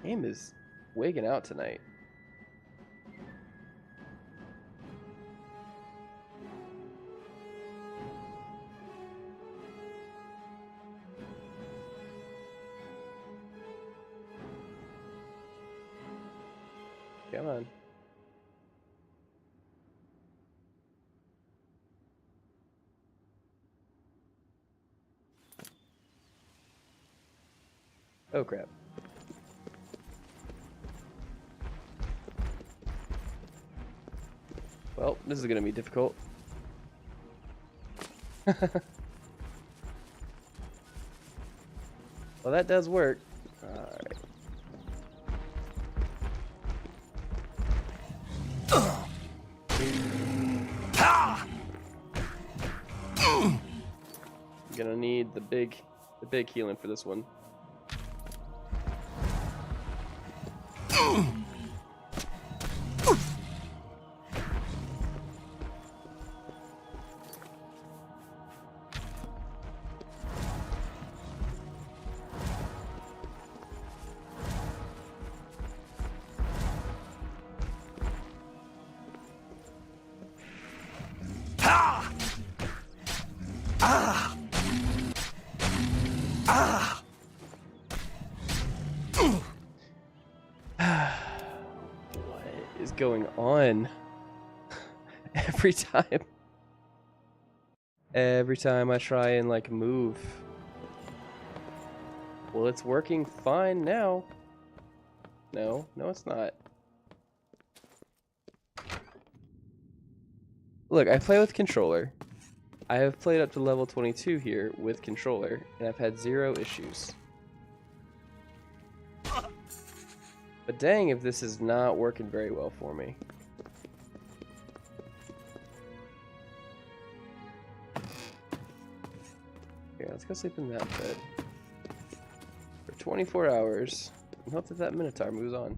S1: Game is wigging out tonight. Come on. Oh crap. Well, this is gonna be difficult. Well, that does work. Alright. Gonna need the big healing for this one. What is going on? Every time I try and like move. Well, it's working fine now. No, it's not. Look, I play with controller. I have played up to level 22 here with controller, and I've had 0 issues. But dang if this is not working very well for me. Yeah, let's go sleep in that bed. For 24 hours. And hope that that Minotaur moves on.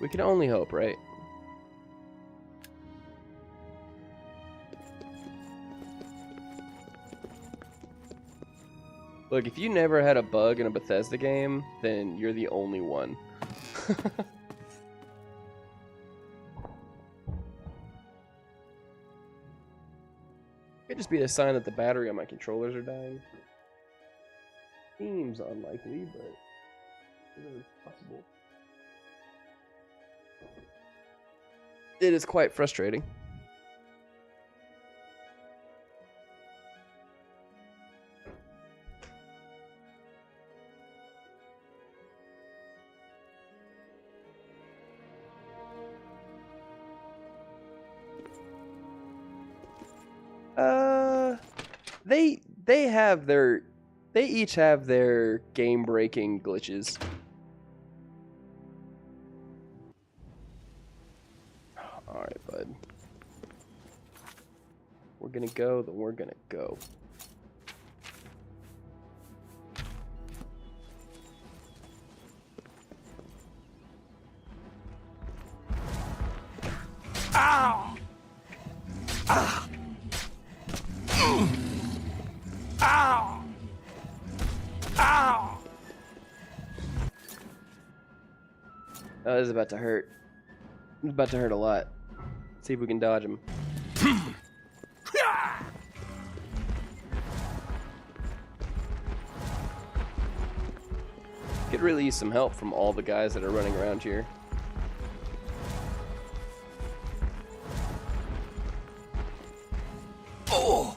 S1: We can only hope, right? Look, if you never had a bug in a Bethesda game, then you're the only one. Could just be a sign that the battery on my controllers are dying. Seems unlikely, but it is possible. It is quite frustrating. They each have their game-breaking glitches. All right, bud. We're gonna go, then we're gonna go.
S4: Ow! Ah! Ow! Ow!
S1: Oh, this is about to hurt. It's about to hurt a lot. Let's see if we can dodge him. Could really use some help from all the guys that are running around here.
S4: Oh!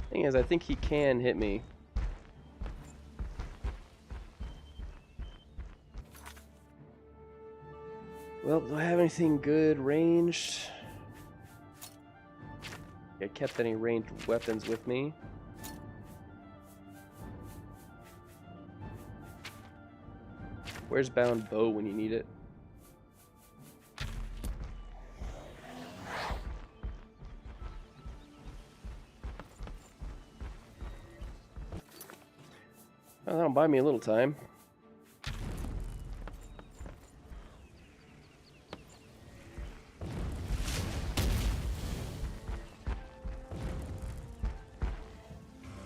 S1: Thing is, I think he can hit me. Well, do I have anything good ranged? I kept any ranged weapons with me. Where's bound bow when you need it? Oh, that'll buy me a little time.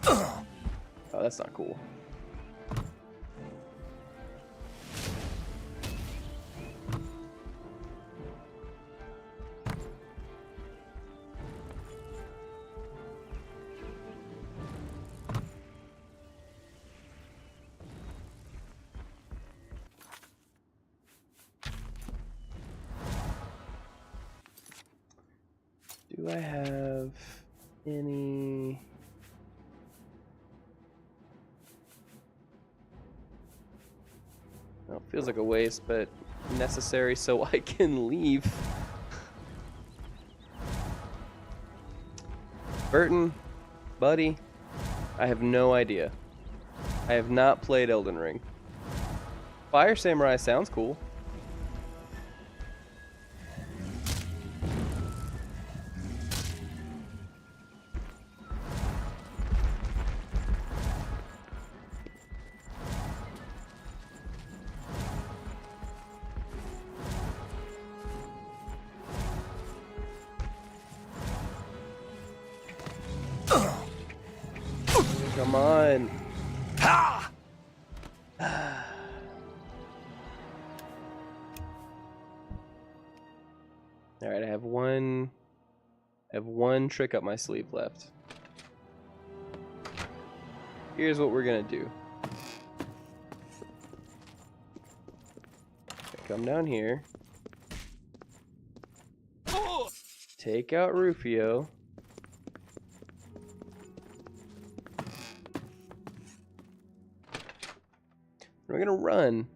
S1: Oh, that's not cool. Do I have any... Well, feels like a waste, but necessary so I can leave. Burton, buddy, I have no idea. I have not played Elden Ring. Fire Samurai sounds cool. Come on.
S4: Ha!
S1: All right, I have one trick up my sleeve left. Here's what we're gonna do. Come down here. Take out Rufio. We're gonna run.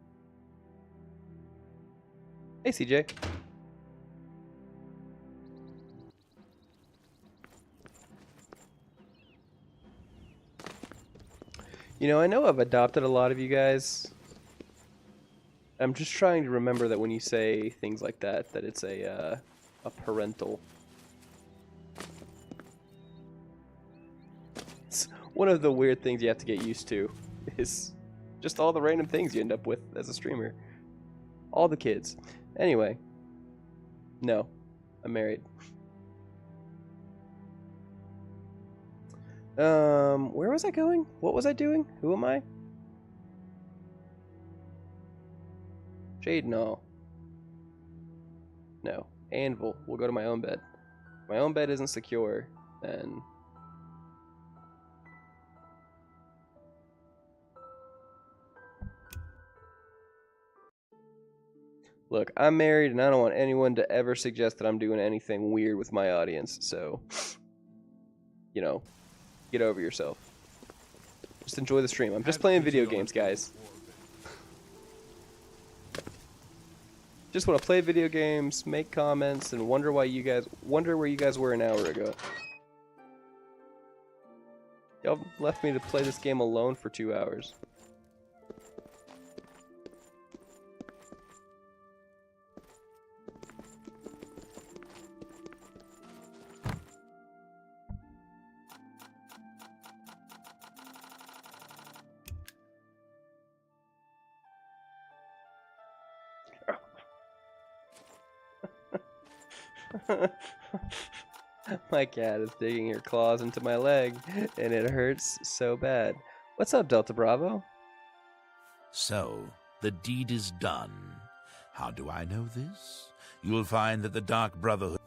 S1: Hey, CJ. You know I've adopted a lot of you guys. I'm just trying to remember that when you say things like that, that it's a parental. It's one of the weird things you have to get used to is just all the random things you end up with as a streamer. All the kids. Anyway. No. I'm married. Where was I going? What was I doing? Who am I? Jade, no. No. Anvil. We'll go to my own bed. My own bed isn't secure, then... Look, I'm married and I don't want anyone to ever suggest that I'm doing anything weird with my audience, so... You know, get over yourself. Just enjoy the stream. I'm just playing video games, guys. Just want to play video games, make comments, and wonder where you guys were an hour ago. Y'all left me to play this game alone for 2 hours. My cat is digging her claws into my leg, and it hurts so bad. What's up, Delta Bravo?
S3: So, the deed is done. How do I know this? You will find that the Dark Brotherhood...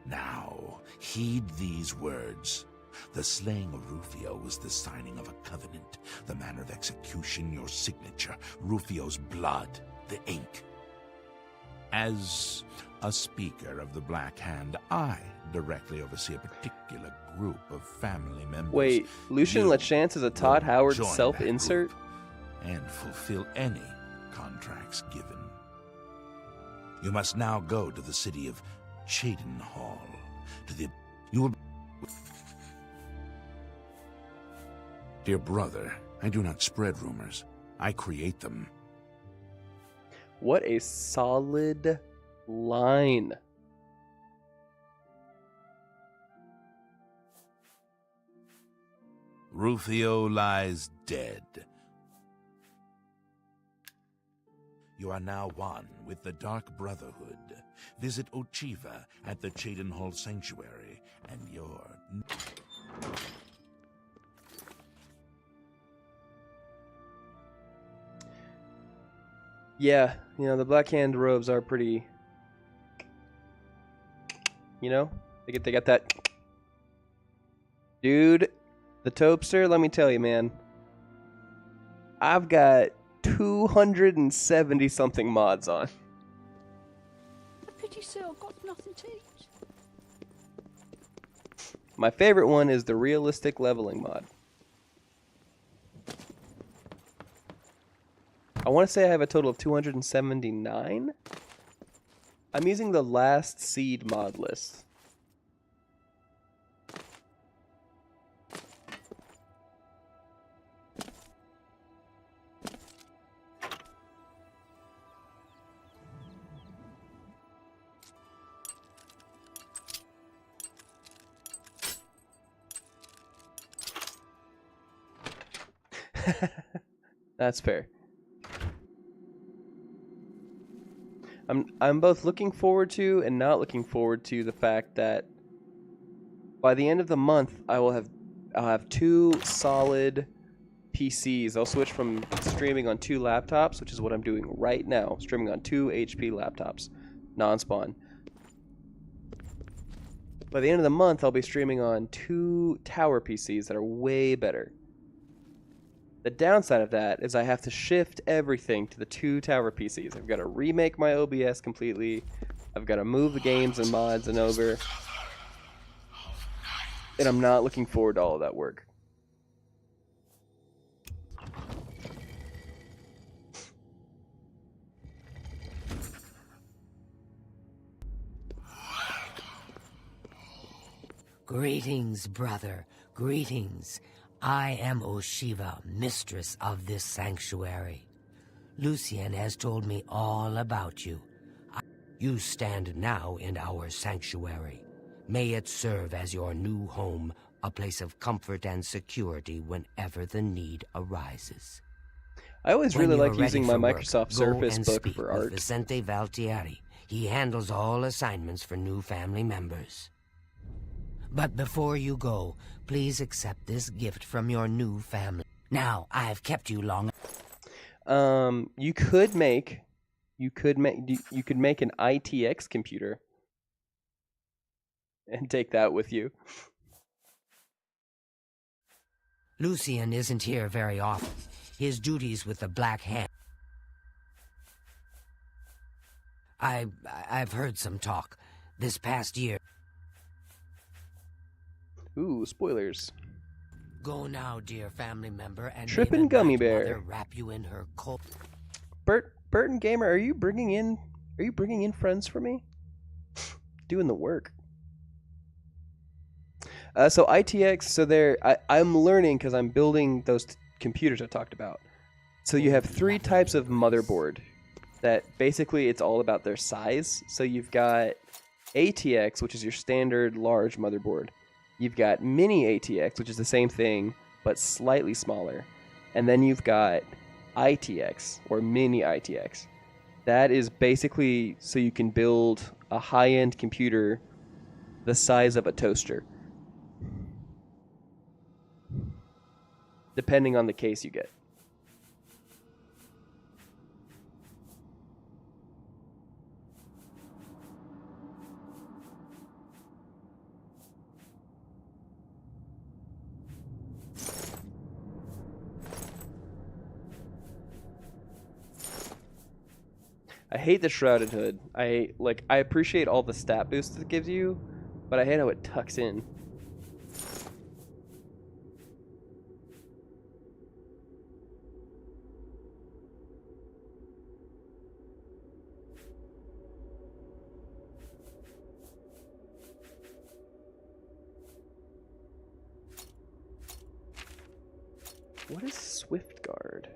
S3: Now, heed these words. The slaying of Rufio was the signing of a covenant. The manner of execution, your signature. Rufio's blood, the ink. As a speaker of the Black Hand, I directly oversee a particular group of family members.
S1: Wait, Lucian LeChance is a Todd Howard self-insert?
S3: And fulfill any contracts given. You must now go to the city of Cyrodiil. You will... Dear brother, I do not spread rumors. I create them.
S1: What a solid line.
S3: Rufio lies dead. You are now one with the Dark Brotherhood. Visit Ochiva at the Cyrodiil Sanctuary, and your...
S1: Yeah, you know, the Black Hand robes are pretty... You know? They got that... Dude, the Topster, let me tell you, man. I've got 270-something mods on.
S2: A pity so, I've got nothing to eat.
S1: My favorite one is the realistic leveling mod. I want to say I have a total of 279. I'm using the last seed mod list. That's fair. I'm both looking forward to and not looking forward to the fact that by the end of the month I'll have 2 solid PCs. I'll switch from streaming on 2 laptops, which is what I'm doing right now, streaming on 2 HP laptops, non-spawn. By the end of the month I'll be streaming on 2 tower PCs that are way better. The downside of that is I have to shift everything to the 2 tower PCs. I've got to remake my OBS completely. I've got to move the games and mods and over. And I'm not looking forward to all of that work.
S12: Greetings, brother. Greetings. I am Oshiva, mistress of this sanctuary. Lucien has told me all about you. You stand now in our sanctuary. May it serve as your new home, a place of comfort and security whenever the need arises.
S1: I always really
S12: When
S1: like
S12: you're
S1: using
S12: ready
S1: my
S12: for work,
S1: Microsoft
S12: go
S1: Surface
S12: and
S1: book
S12: speak
S1: for
S12: with
S1: art.
S12: Vicente Valtieri. He handles all assignments for new family members. But before you go, please accept this gift from your new family. Now, I've kept you long.
S1: You could make an ITX computer and take that with you.
S12: Lucien isn't here very often. His duties with the Black Hand. I've heard some talk this past year.
S1: Ooh, spoilers.
S12: Go now, dear family member, and
S1: Trippin'
S12: may the
S1: Gummy
S12: Night
S1: Bear.
S12: Mother wrap you in her coat.
S1: Burton Gamer, are you bringing in friends for me? Doing the work. So ITX, so I'm learning because I'm building those computers I talked about. So you have 3 types of motherboard that basically it's all about their size. So you've got ATX, which is your standard large motherboard. You've got mini ATX, which is the same thing, but slightly smaller. And then you've got ITX, or mini ITX. That is basically so you can build a high-end computer the size of a toaster, depending on the case you get. I hate the Shrouded Hood. I appreciate all the stat boosts it gives you, but I hate how it tucks in. What is Swift Guard?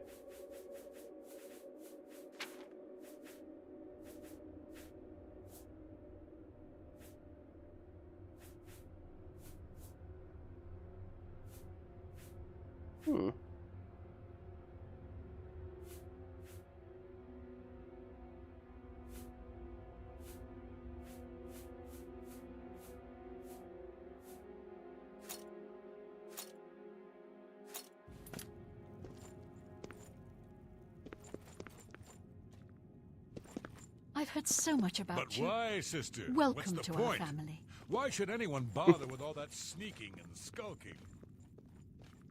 S2: I've heard so much about
S8: But
S2: you.
S8: why, sister?
S2: Welcome
S8: What's
S2: to
S8: the
S2: our
S8: point?
S2: family.
S8: Why should anyone bother with all that sneaking and skulking?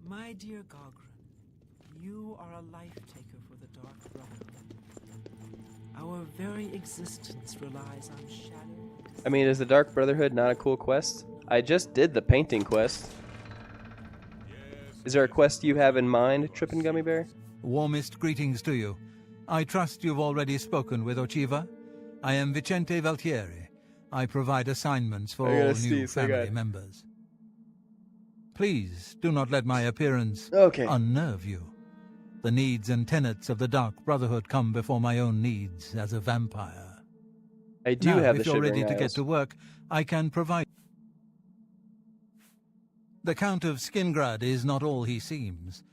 S10: My dear Gogren, you are a life-taker for the Dark Brotherhood. Our very existence relies on shadow.
S1: I mean, is the Dark Brotherhood not a cool quest? I just did the painting quest. Is there a quest you have in mind, Trippin' Gummy Bear?
S6: Warmest greetings to you. I trust you've already spoken with Ochiva. I am Vicente Valtieri. I provide assignments for all new family members. Please do not let my appearance unnerve you. The needs and tenets of the Dark Brotherhood come before my own needs as a vampire.
S1: I do have the
S6: if you're ready
S1: Shivering
S6: to get
S1: Isles.
S6: to work, I can provide. The Count of Skingrad is not all he seems.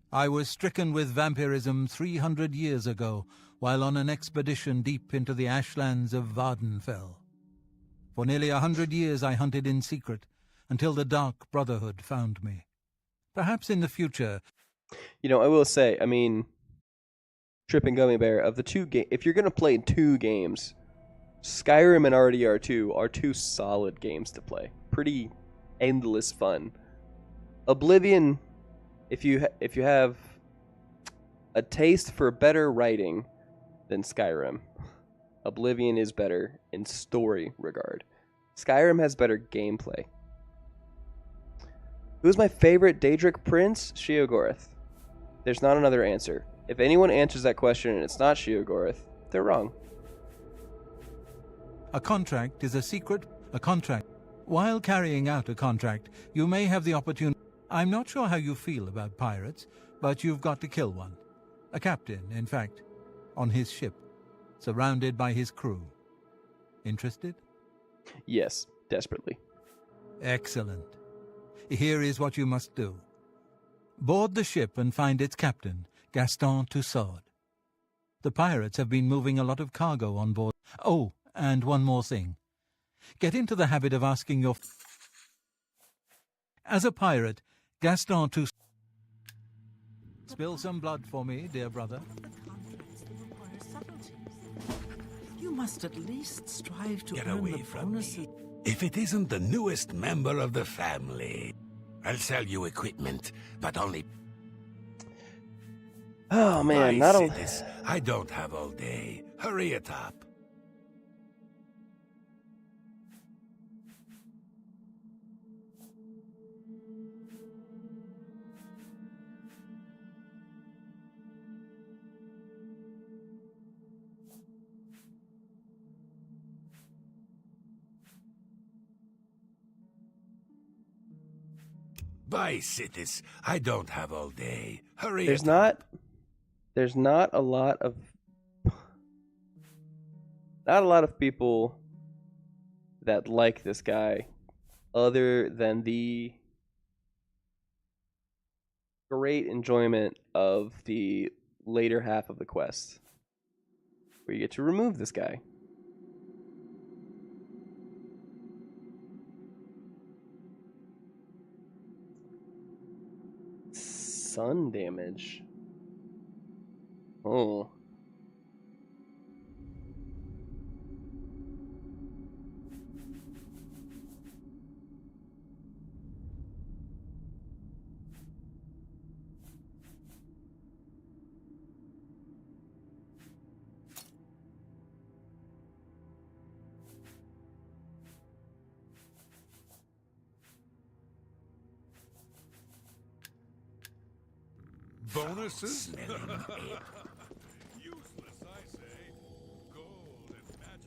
S6: I was stricken with vampirism 300 years ago, while on an expedition deep into the ashlands of Vardenfell. For nearly 100 years I hunted in secret, until the Dark Brotherhood found me. Perhaps in the future...
S1: You know, I will say, I mean, Trippin' Gummy Bear, of the two games, if you're going to play 2 games, Skyrim and RDR2 are 2 solid games to play. Pretty endless fun. Oblivion, if you have a taste for better writing than Skyrim, Oblivion is better in story regard. Skyrim has better gameplay. Who's my favorite Daedric prince? Sheogorath. There's not another answer. If anyone answers that question and it's not Sheogorath, they're wrong.
S6: A contract is a secret, a contract. While carrying out a contract, you may have the opportunity. I'm not sure how you feel about pirates, but you've got to kill one. A captain, in fact, on his ship, surrounded by his crew. Interested?
S1: Yes, desperately.
S6: Excellent. Here is what you must do. Board the ship and find its captain, Gaston Tussaud. The pirates have been moving a lot of cargo on board. Oh, and one more thing. Get into the habit of asking your... As a pirate, Gaston Tussaud... Spill some blood for me, dear brother.
S10: The contracts they require subtleties. You must at least strive to
S4: Get
S10: earn
S4: away
S10: the
S4: from
S10: bonuses.
S4: me. If it isn't the newest member of the family, I'll sell you equipment, but only...
S1: Oh man,
S4: My
S1: not a...
S4: cities, I don't have all day. Hurry it up. Bye, cities. I don't have all day. Hurry
S1: There's
S4: it up.
S1: not a lot of not a lot of people that like this guy other than the great enjoyment of the later half of the quest where you get to remove this guy. Sun damage. Oh.
S8: Bonuses?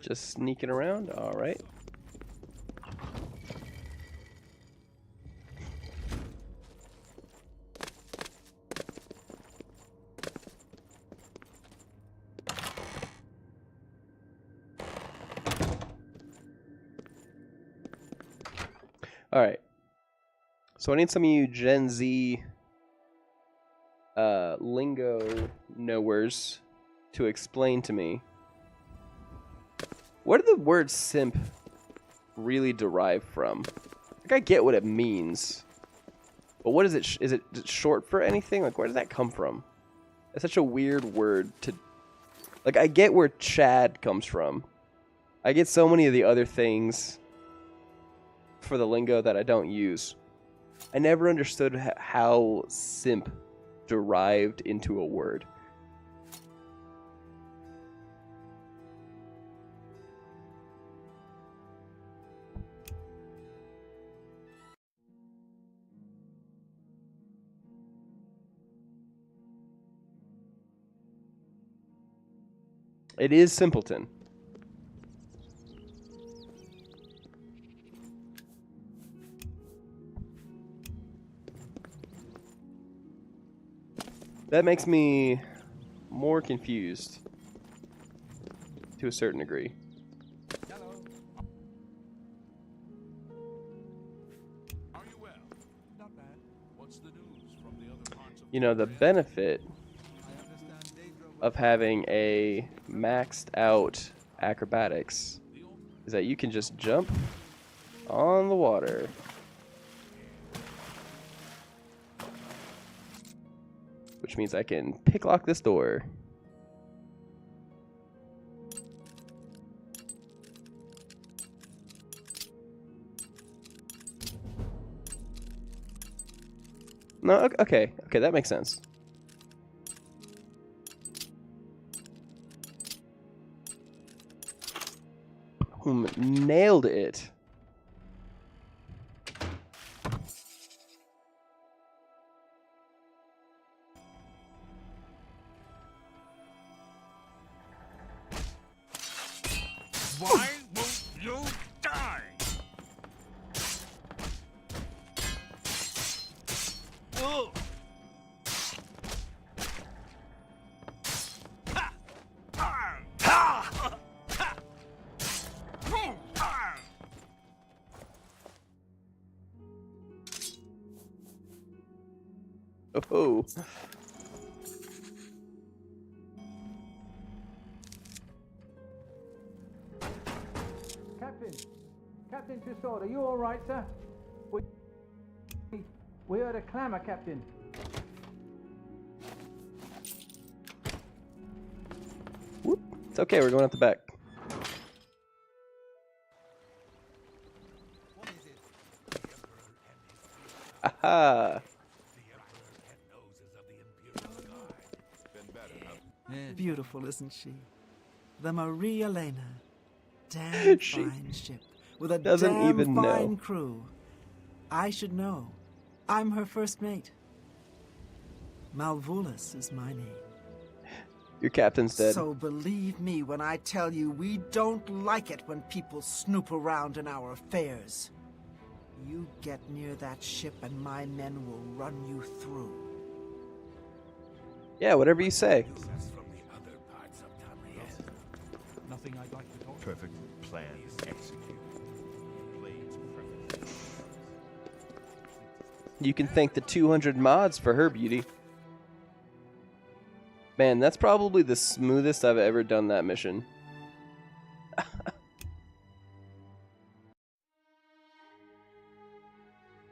S1: Just sneaking around? Alright. Alright. So I need some of you Gen Z lingo knowers to explain to me, where do the word simp really derive from? Like, I get what it means, but what is it? Is it short for anything? Like, where does that come from? It's such a weird word to... Like, I get where Chad comes from. I get so many of the other things for the lingo that I don't use. I never understood how simp derived into a word. It is simpleton. That makes me more confused to a certain degree.
S3: Hello. Are you well? Not bad. What's the news from the other parts of
S1: You know, the benefit of having a maxed out acrobatics is that you can just jump on the water. Which means I can picklock this door. No, okay, that makes sense. Nailed it.
S8: Why won't
S1: Oh.
S6: Captain Tussaud, are you all right, sir? We heard a clamor, Captain.
S1: Whoop. It's okay, we're going out the back. Aha!
S10: Beautiful, isn't she? The Maria Elena. Damn
S1: She
S10: fine ship. With a
S1: doesn't
S10: damn
S1: even
S10: fine
S1: know.
S10: crew. I should know. I'm her first mate. Malvolus is my name.
S1: Your captain's dead.
S10: So believe me when I tell you we don't like it when people snoop around in our affairs. You get near that ship and my men will run you through.
S1: Yeah, whatever you say.
S3: Nothing I'd like to talk.
S9: Perfect plan. Execute. Blades perfect.
S1: You can thank the 200 mods for her beauty. Man, that's probably the smoothest I've ever done that mission.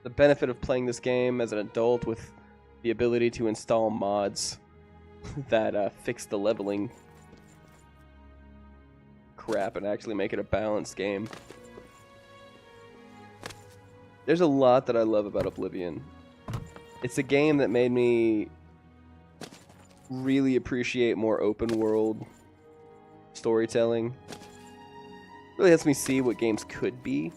S1: The benefit of playing this game as an adult with the ability to install mods that fix the leveling crap and actually make it a balanced game. There's a lot that I love about Oblivion. It's a game that made me really appreciate more open world storytelling. Really lets me see what games could be.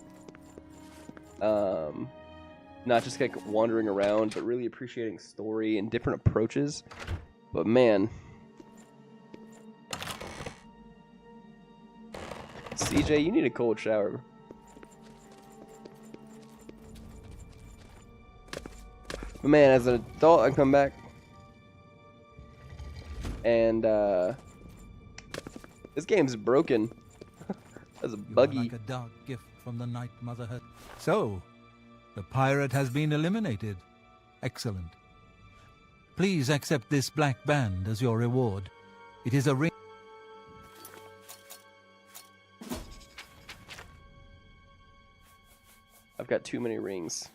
S1: Not just like wandering around, but really appreciating story and different approaches. But man, CJ, you need a cold shower. But man, as an adult, I come back and this game's broken. That's a buggy.
S6: Like a dark gift from the Night Motherhood. So, the pirate has been eliminated. Excellent. Please accept this black band as your reward. It is a ring.
S1: I've got too many rings.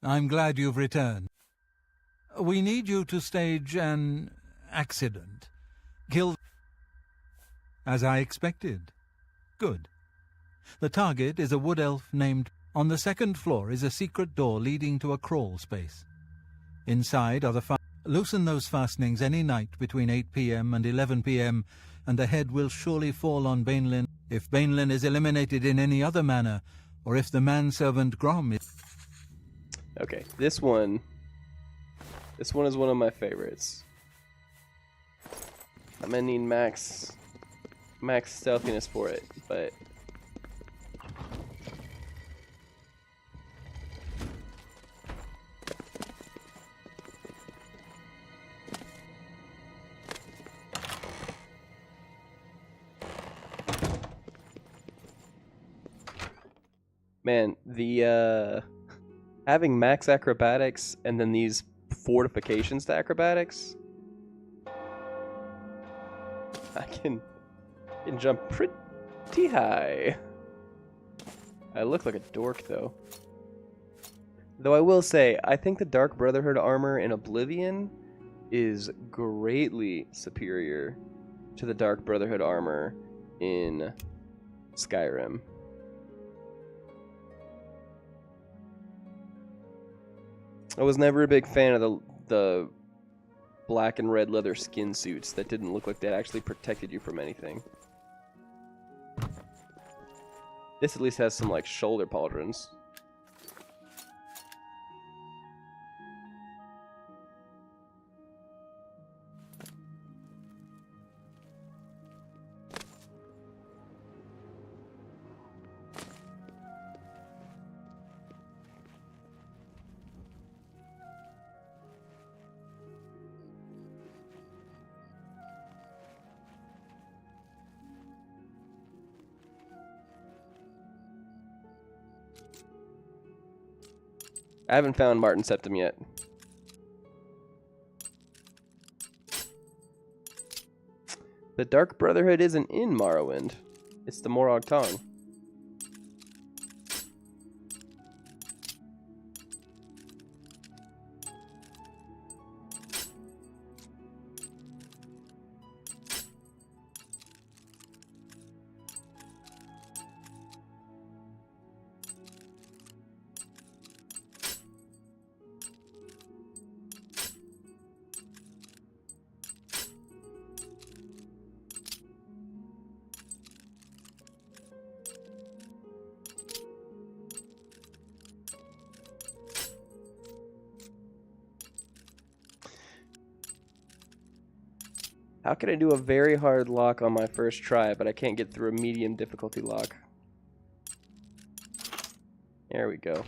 S6: I'm glad you've returned. We need you to stage an accident. Kill as I expected. Good. The target is a wood elf named... On the second floor is a secret door leading to a crawl space. Inside are the... Loosen those fastenings any night between 8 p.m. and 11 p.m. and the head will surely fall on Bainlin. If Bainlin is eliminated in any other manner, or if the manservant Grom is...
S1: Okay, this one is one of my favorites. I'm gonna need max stealthiness for it, but man, the having max acrobatics and then these fortifications to acrobatics, I can jump pretty high. I look like a dork though. Though I will say, I think the Dark Brotherhood armor in Oblivion is greatly superior to the Dark Brotherhood armor in Skyrim. I was never a big fan of the black and red leather skin suits that didn't look like they actually protected you from anything. This at least has some like shoulder pauldrons. I haven't found Martin Septim yet. The Dark Brotherhood isn't in Morrowind. It's the Morag Tong. How can I do a very hard lock on my first try, but I can't get through a medium difficulty lock? There we go.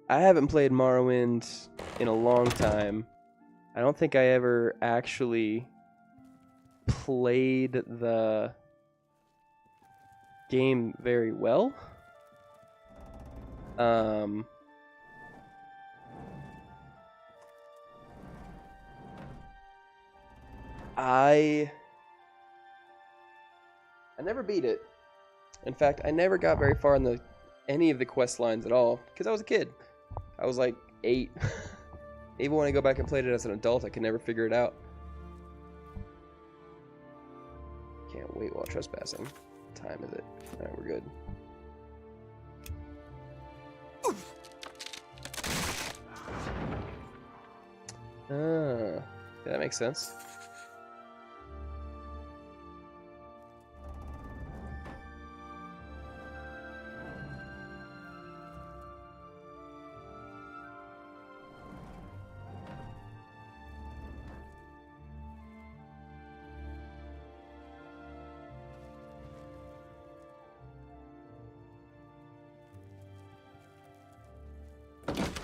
S1: I haven't played Morrowind in a long time. I don't think I ever actually played the game very well. I never beat it. In fact, I never got very far in any of the quest lines at all because I was a kid. I was like 8. Even when I go back and played it as an adult, I can never figure it out. Can't wait while trespassing. What time is it? Alright, we're good. Yeah, that makes sense.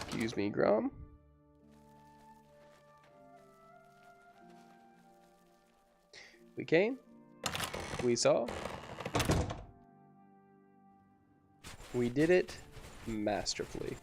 S1: Excuse me, Grom. We came. We saw. We did it masterfully.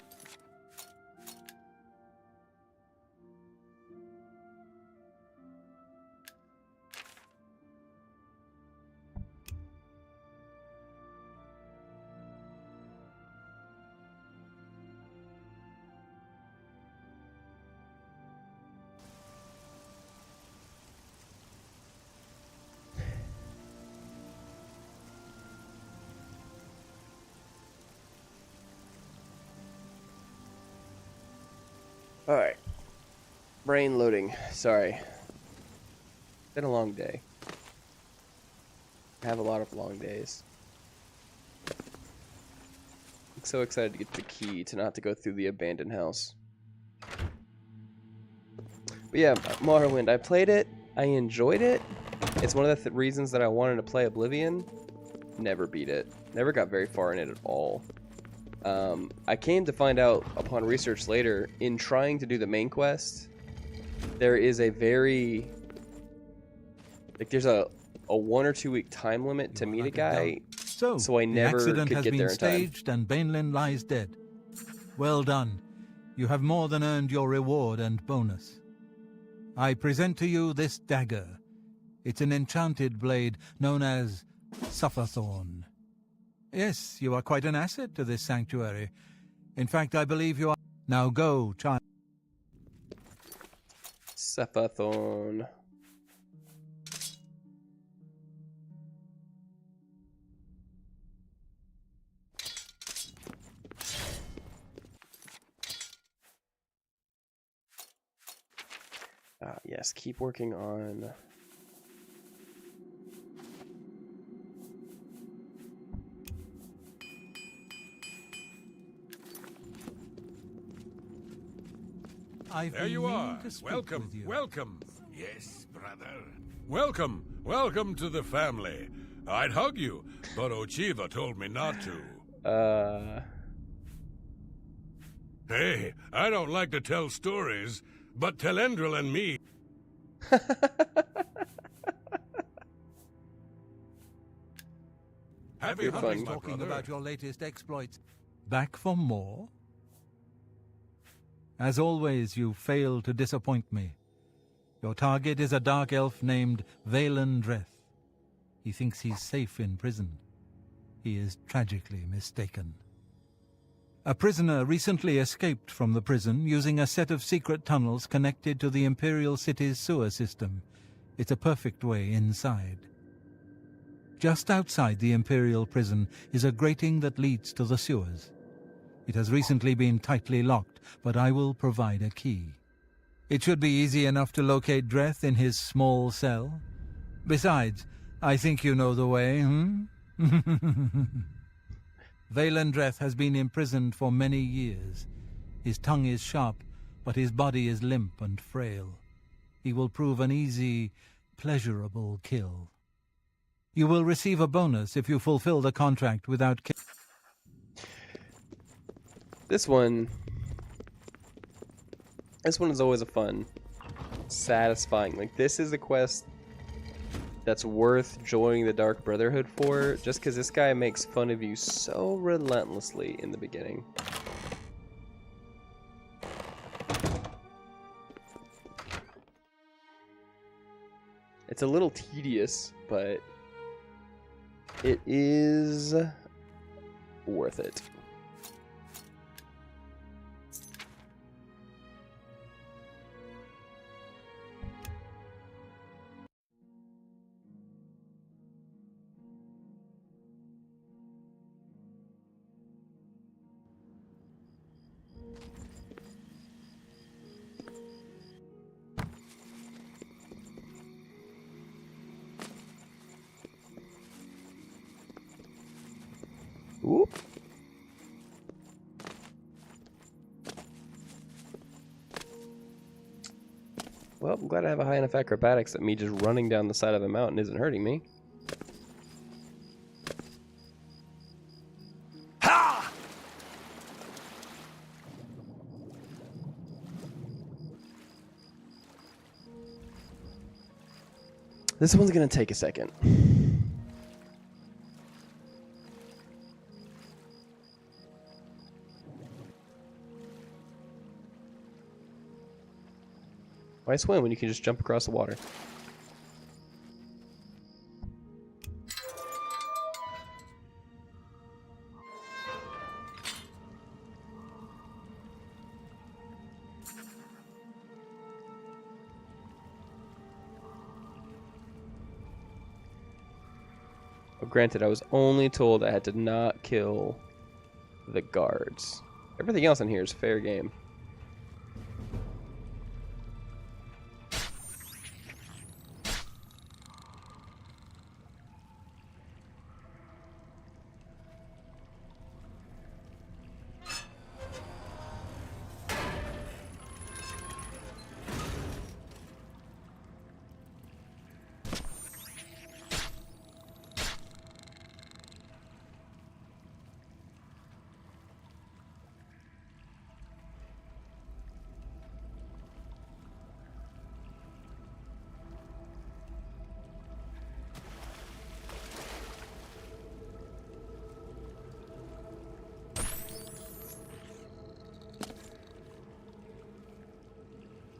S1: Alright. Brain loading. Sorry. Been a long day. I have a lot of long days. I'm so excited to get the key to not have to go through the abandoned house. But yeah, Morrowind. I played it. I enjoyed it. It's one of the reasons that I wanted to play Oblivion. Never beat it. Never got very far in it at all. I came to find out upon research later, in trying to do the main quest, there is a very, like, there's a 1 or 2 week time limit to meet a guy, so I never could get there in time.
S6: The accident has been staged and Bainlin lies dead. Well done. You have more than earned your reward and bonus. I present to you this dagger. It's an enchanted blade known as Sufferthorn. Yes, you are quite an asset to this sanctuary. In fact, I believe you are... Now go, child.
S1: Sufferthorn. Yes, keep working on...
S8: There you are. Welcome, welcome. Yes, brother. Welcome, welcome to the family. I'd hug you, but Ochiva told me not to. Hey, I don't like to tell stories, but Telendril and me...
S6: Happy hunting, talking about your latest exploits. Back for more? As always, you fail to disappoint me. Your target is a dark elf named Vaelendreth. He thinks he's safe in prison. He is tragically mistaken. A prisoner recently escaped from the prison using a set of secret tunnels connected to the Imperial City's sewer system. It's a perfect way inside. Just outside the Imperial prison is a grating that leads to the sewers. It has recently been tightly locked, but I will provide a key. It should be easy enough to locate Dreth in his small cell. Besides, I think you know the way, Vaelendreth has been imprisoned for many years. His tongue is sharp, but his body is limp and frail. He will prove an easy, pleasurable kill. You will receive a bonus if you fulfill the contract without killing.
S1: This one is always a fun, satisfying. Like, this is a quest that's worth joining the Dark Brotherhood for, just because this guy makes fun of you so relentlessly in the beginning. It's a little tedious, but it is worth it. Oop. Well, I'm glad I have a high enough acrobatics that me just running down the side of the mountain isn't hurting me.
S4: Ha!
S1: This one's gonna take a second. Why swim when you can just jump across the water? Well, granted, I was only told I had to not kill the guards. Everything else in here is fair game.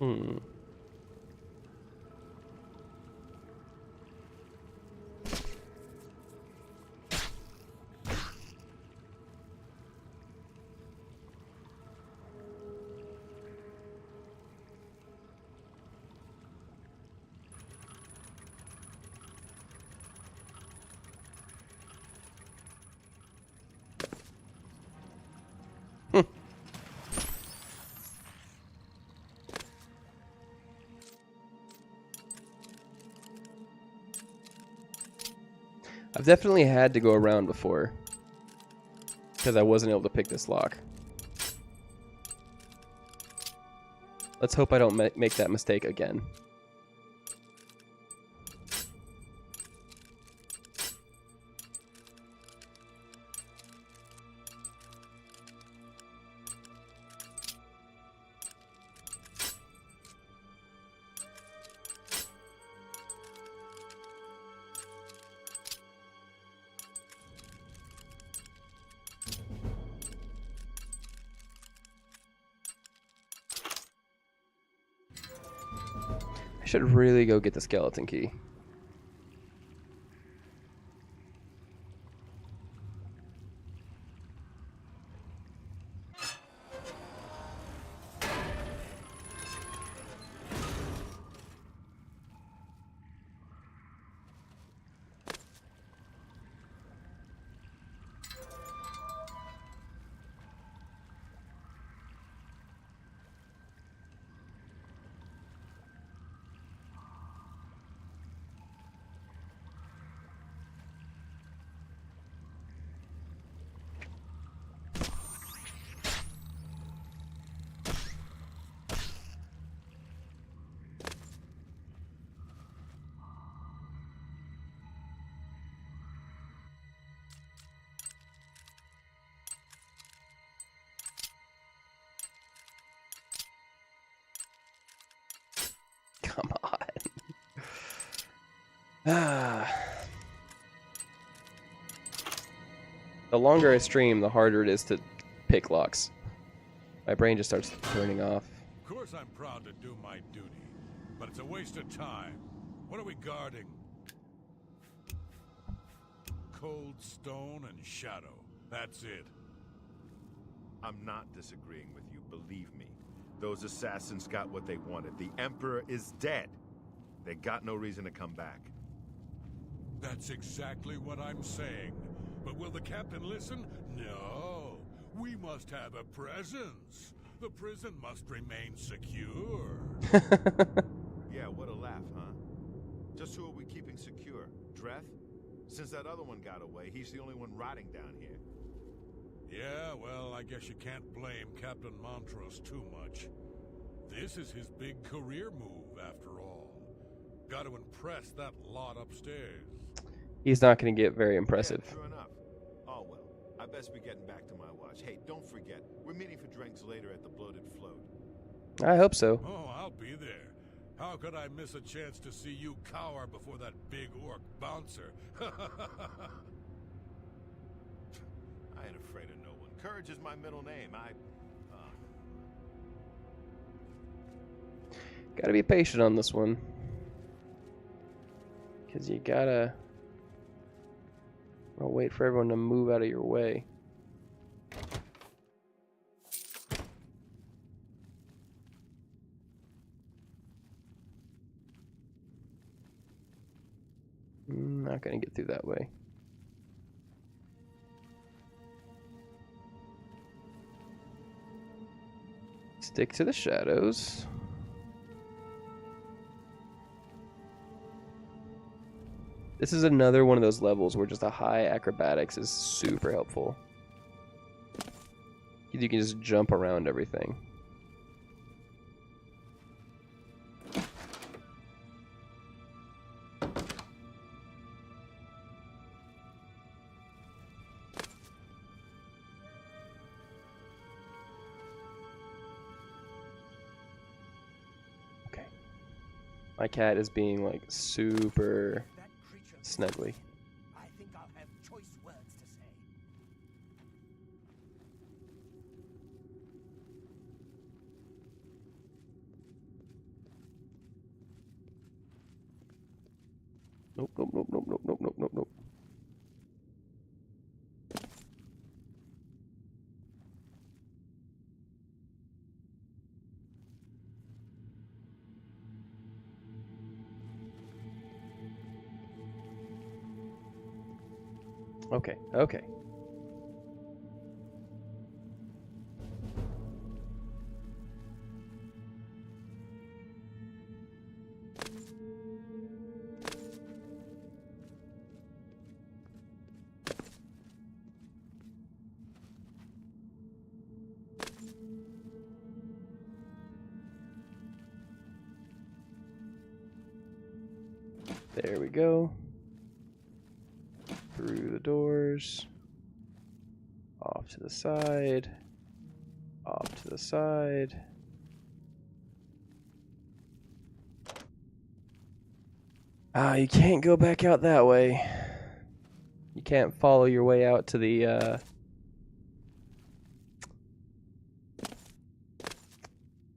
S1: Hmm. I've definitely had to go around before because I wasn't able to pick this lock. Let's hope I don't make that mistake again. I should really go get the skeleton key. Come on. The longer I stream, the harder it is to pick locks. My brain just starts turning off.
S8: Of course I'm proud to do my duty, but it's a waste of time. What are we guarding? Cold stone and shadow. That's it.
S9: I'm not disagreeing with you, believe me. Those assassins got what they wanted. The Emperor is dead. They got no reason to come back.
S8: That's exactly what I'm saying. But will the captain listen? No. We must have a presence. The prison must remain secure.
S9: Yeah, what a laugh, huh? Just who are we keeping secure? Dreth? Since that other one got away, he's the only one rotting down here.
S8: Yeah, well, I guess you can't blame Captain Montrose too much. This is his big career move, after all. Got to impress that lot upstairs.
S1: He's not going to get very impressive.
S9: Yeah, true enough. Oh, well, I best be getting back to my watch. Hey, don't forget, we're meeting for drinks later at the Bloated Float.
S1: I hope so.
S8: Oh, I'll be there. How could I miss a chance to see you cower before that big orc bouncer?
S9: I ain't afraid of no one. Courage is my middle name.
S1: Gotta be patient on this one. Because you gotta... I'll wait for everyone to move out of your way. Not gonna get through that way. Stick to the shadows. This is another one of those levels where just a high acrobatics is super helpful. You can just jump around everything. Okay. My cat is being like super snuggly.
S4: I think I'll have choice words to say.
S1: Nope, nope, nope, nope, nope, nope, nope, nope, nope. Okay, okay. There we go. Through the doors. Off to the side. Off to the side. Ah, you can't go back out that way. You can't follow your way out to the,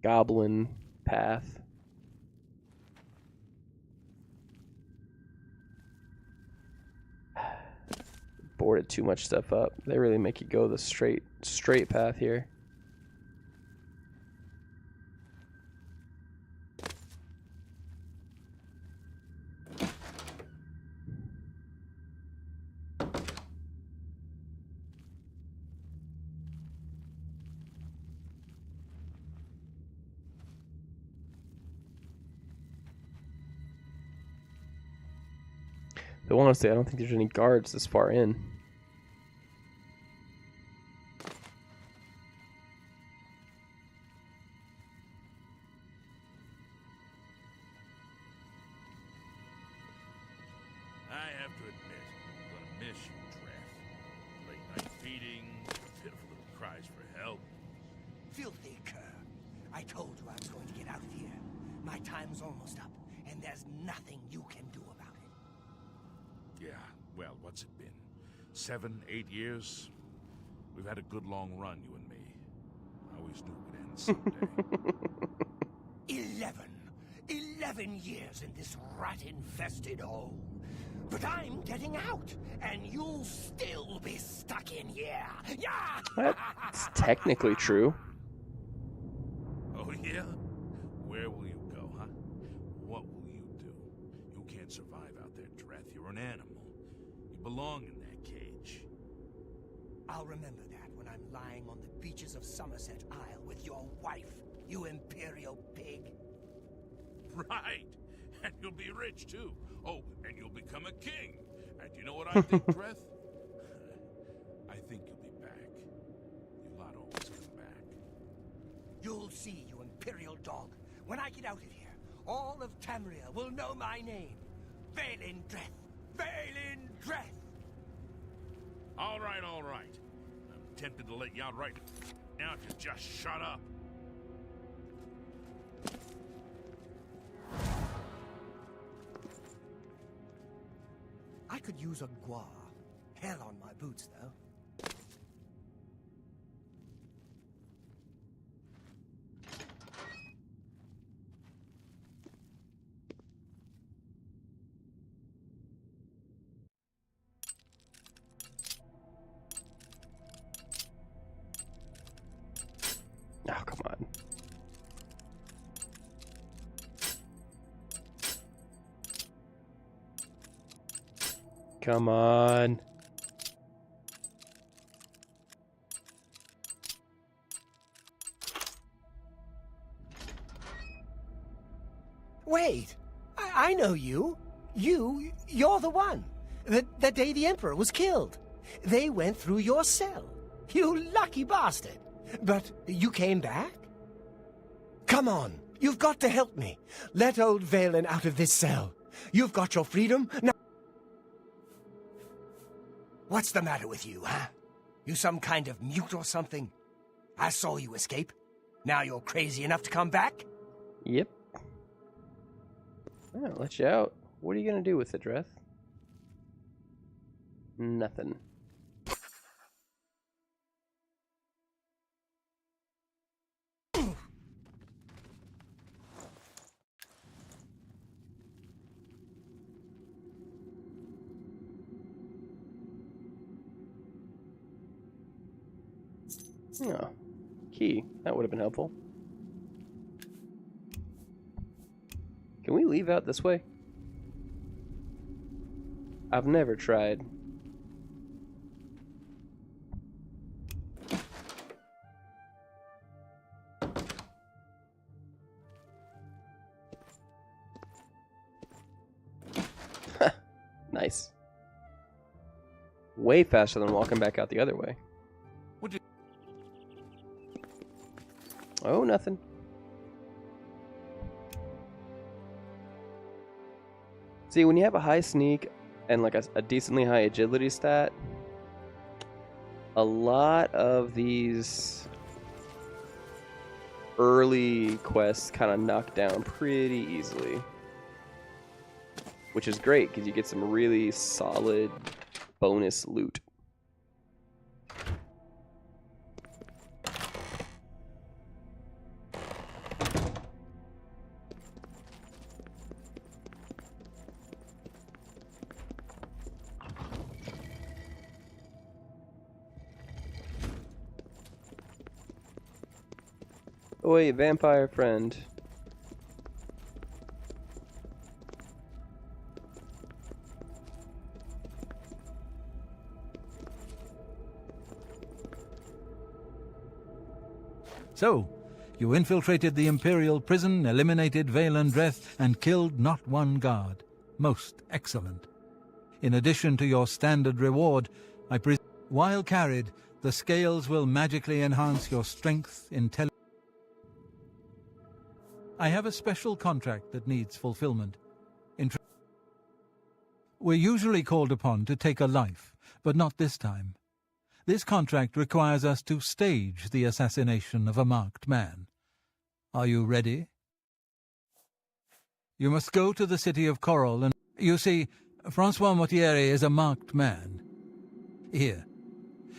S1: goblin path. Boarded too much stuff up. They really make you go the straight path here. Though honestly, I don't think there's any guards this far in.
S3: I have to admit, I'm gonna miss you, Dreth. Late night feedings, pitiful little cries for help.
S7: Filthy cur. I told you I was going to get out of here. My time's almost up, and there's nothing you can do about it.
S3: Yeah, well, what's it been? 7, 8 years? We've had a good long run, you and me. I always knew it would end someday.
S7: 11 years in this rat-infested hole. But I'm getting out, and you'll still be stuck in here. Yeah!
S1: That's technically true.
S3: Oh, yeah? Where will you go, huh? What will you do? You can't survive out there, Dreth. You're an animal. You belong in that cage.
S7: I'll remember that when I'm lying on the beaches of Somerset Isle with your wife, you imperial pig.
S3: Right! And you'll be rich, too. Oh, and you'll become a king. And you know what I think, Dreth? I think you'll be back. You'll not always come back.
S7: You'll see, you imperial dog. When I get out of here, all of Tamriel will know my name. Valen Dreth. Valen Dreth.
S3: All right, all right. I'm tempted to let you out right now if you just shut up.
S7: I could use a guar. Hell on my boots, though.
S1: Oh, come on. Come on.
S7: Wait! I know you. You're the one. The day the Emperor was killed. They went through your cell. You lucky bastard. But you came back? Come on, you've got to help me. Let old Valen out of this cell. You've got your freedom, now... What's the matter with you, huh? You some kind of mute or something? I saw you escape. Now you're crazy enough to come back?
S1: Yep. I'll let you out. What are you gonna do with it, Dreth? Nothing. Oh, key. That would have been helpful. Can we leave out this way? I've never tried. Nice. Way faster than walking back out the other way. Oh, nothing. See, when you have a high sneak and like a decently high agility stat, a lot of these early quests kind of knock down pretty easily. Which is great, because you get some really solid bonus loot. Oi, vampire friend.
S6: So, you infiltrated the Imperial prison, eliminated Vale and Dreth, and killed not one guard. Most excellent. In addition to your standard reward, while carried, the scales will magically enhance your strength, intelligence. I have a special contract that needs fulfillment. We're usually called upon to take a life, but not this time. This contract requires us to stage the assassination of a marked man. Are you ready? You must go to the city of Coral and... You see, Francois Mortieri is a marked man. Here.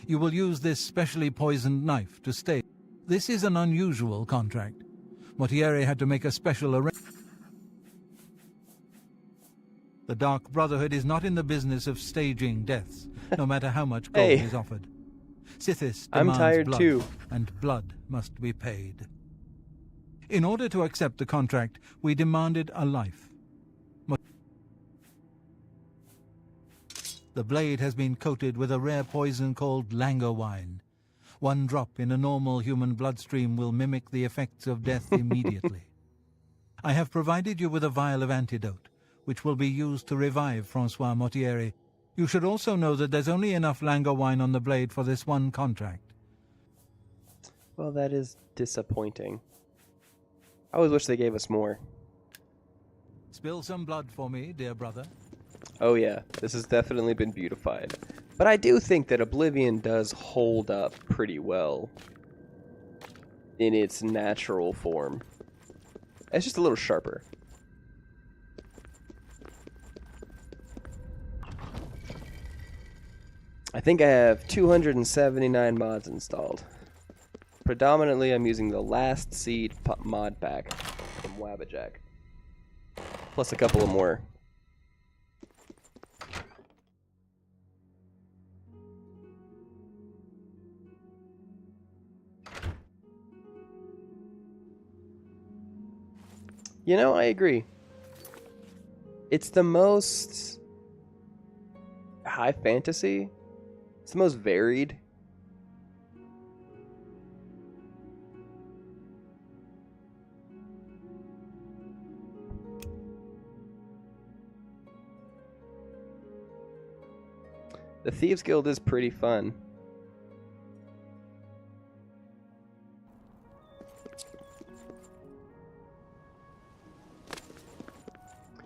S6: You will use this specially poisoned knife to stage. This is an unusual contract. Mortieri had to make a special arrangement. The Dark Brotherhood is not in the business of staging deaths, no matter how much gold is offered. Sithis demands blood, and blood must be paid. In order to accept the contract, we demanded a life. The blade has been coated with a rare poison called Langowine. One drop in a normal human bloodstream will mimic the effects of death immediately. I have provided you with a vial of antidote, which will be used to revive Francois Mortieri. You should also know that there's only enough Langowine on the blade for this one contract.
S1: Well, that is disappointing. I always wish they gave us more.
S6: Spill some blood for me, dear brother.
S1: Oh yeah, this has definitely been beautified. But I do think that Oblivion does hold up pretty well in its natural form. It's just a little sharper. I think I have 279 mods installed. Predominantly, I'm using the Last Seed mod pack from Wabbajack. Plus a couple of more. You know, I agree. It's the most high fantasy. It's the most varied. The Thieves Guild is pretty fun.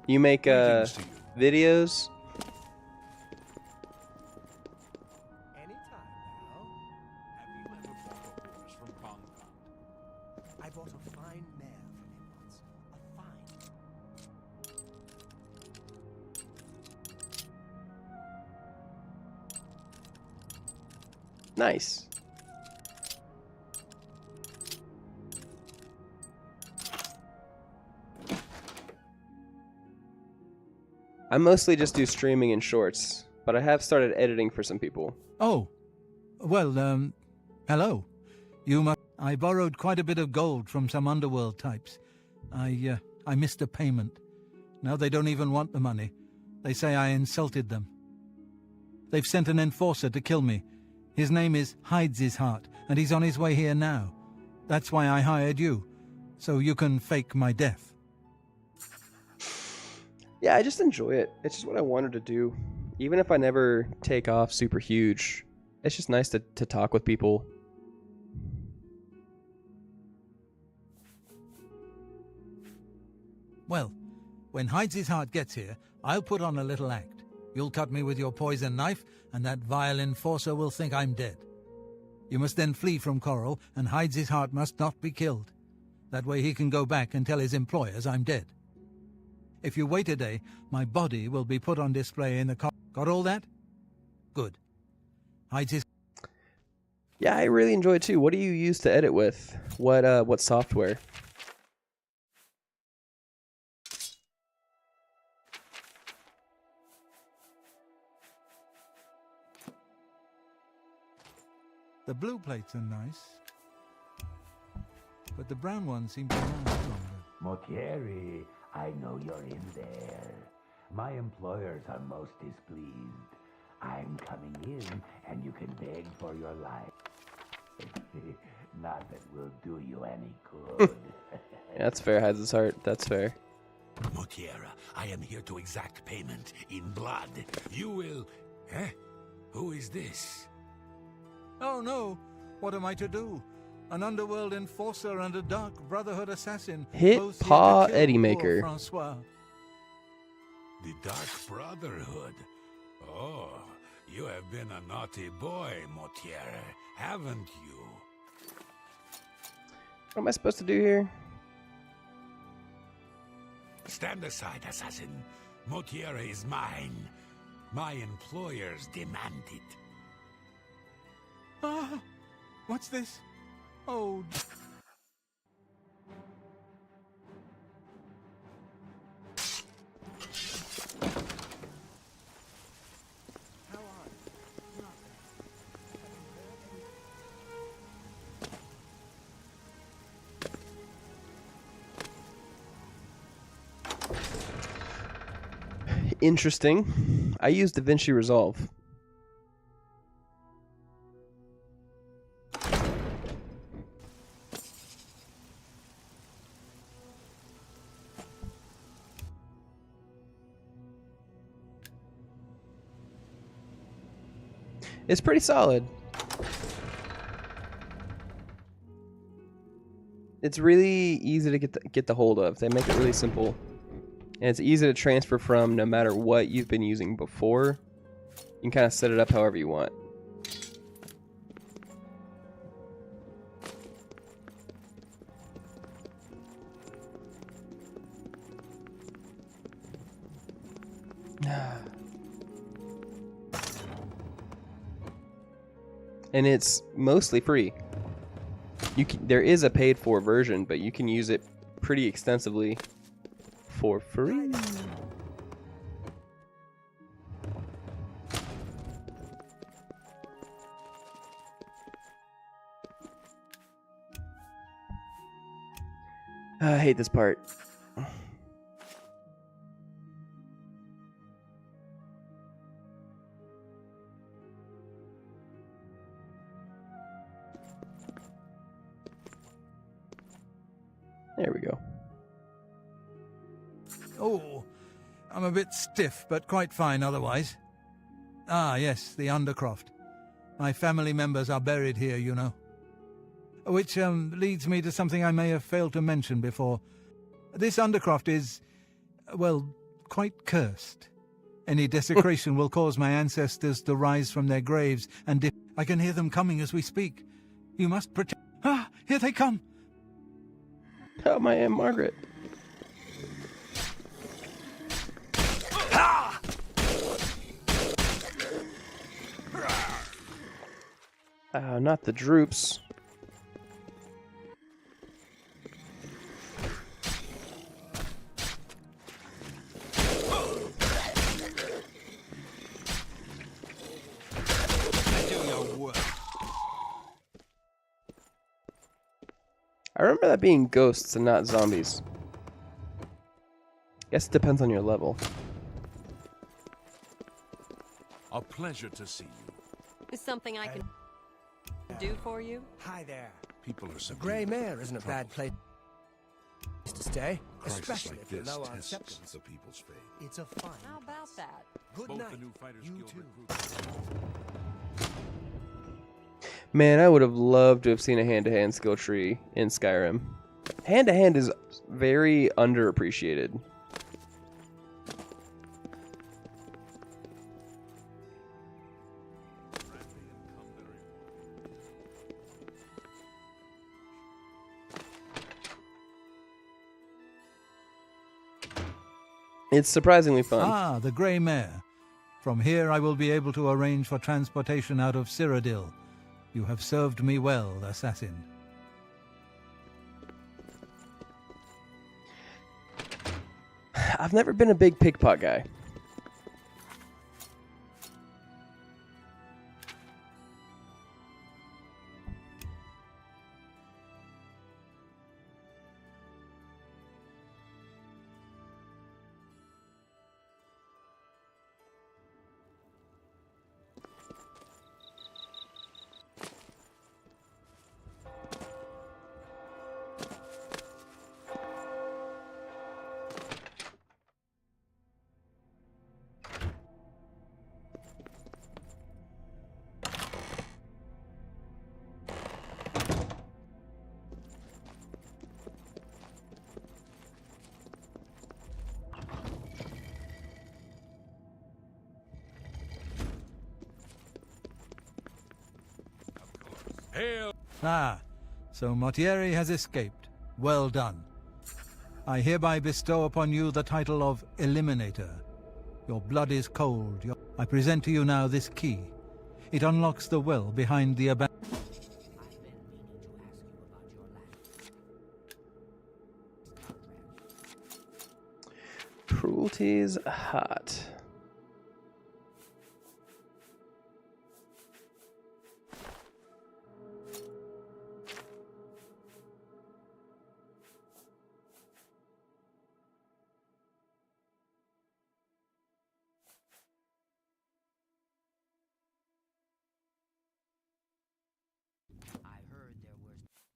S1: You make videos?
S7: I bought a fine mare from him once. A fine.
S1: Nice. I mostly just do streaming and shorts, but I have started editing for some people.
S6: Oh, well, hello. I borrowed quite a bit of gold from some underworld types. I missed a payment. Now they don't even want the money. They say I insulted them. They've sent an enforcer to kill me. His name is Hides His Heart, and he's on his way here now. That's why I hired you, so you can fake my death.
S1: Yeah, I just enjoy it. It's just what I wanted to do. Even if I never take off super huge, it's just nice to talk with people.
S6: Well, when Hides His Heart gets here, I'll put on a little act. You'll cut me with your poison knife, and that vile enforcer will think I'm dead. You must then flee from Coral, and Hides His Heart must not be killed. That way he can go back and tell his employers I'm dead. If you wait a day, my body will be put on display in the car. Got all that? Good. Hides His...
S1: Yeah, I really enjoy it too. What do you use to edit with? What software?
S6: The blue plates are nice, but the brown ones seem to last longer.
S13: Motieri, I know you're in there. My employers are most displeased. I'm coming in, and you can beg for your life. Not that will do you any good.
S1: Yeah, that's fair, Hides His Heart. That's fair.
S4: Motiera, I am here to exact payment in blood. You will... Eh? Who is this?
S6: Oh no! What am I to do? An underworld enforcer and a dark brotherhood assassin.
S1: Hit
S6: both here
S1: Paw
S6: to kill
S1: Eddie
S6: poor
S1: Maker.
S6: Francois.
S4: The Dark Brotherhood. Oh, you have been a naughty boy, Motiere, haven't you?
S1: What am I supposed to do here?
S4: Stand aside, assassin. Motiere is mine. My employers demand it.
S6: Ah! What's this? Oh...
S1: Interesting. I use DaVinci Resolve. It's pretty solid. It's really easy to get the hold of. They make it really simple. And it's easy to transfer from no matter what you've been using before. You can kind of set it up however you want. And it's mostly free. There is a paid-for version, but you can use it pretty extensively for free. I hate this part. There we go.
S6: Oh, I'm a bit stiff, but quite fine otherwise. Ah, yes, the Undercroft. My family members are buried here, you know. Which leads me to something I may have failed to mention before. This Undercroft is, well, quite cursed. Any desecration will cause my ancestors to rise from their graves, and I can hear them coming as we speak. You must protect... Ah, here they come!
S1: Oh, my Aunt Margaret. Not the droops. I remember that being ghosts and not zombies. Guess it depends on your level.
S3: A pleasure to see you.
S5: Is something I can do for you?
S7: Hi there.
S3: People are so
S7: The Grey Mare isn't a bad place to stay,
S3: Crisis
S7: especially
S3: like
S7: if you're
S3: this
S7: low on
S3: tests
S7: septims.
S3: the people's faith.
S7: It's a fine.
S5: How about that?
S7: Good
S3: Both
S7: night.
S3: the new Fighters
S7: You
S3: Guild
S7: too.
S3: recruits.
S1: Man, I would have loved to have seen a hand-to-hand skill tree in Skyrim. Hand-to-hand is very underappreciated. It's surprisingly fun.
S6: Ah, the Grey Mare. From here I will be able to arrange for transportation out of Cyrodiil. You have served me well, assassin.
S1: I've never been a big pickpocket guy.
S8: Hail!
S6: Ah, so Mortieri has escaped. Well done. I hereby bestow upon you the title of Eliminator. Your blood is cold. I present to you now this key. It unlocks the well behind the abandoned...
S1: Cruelty's hot.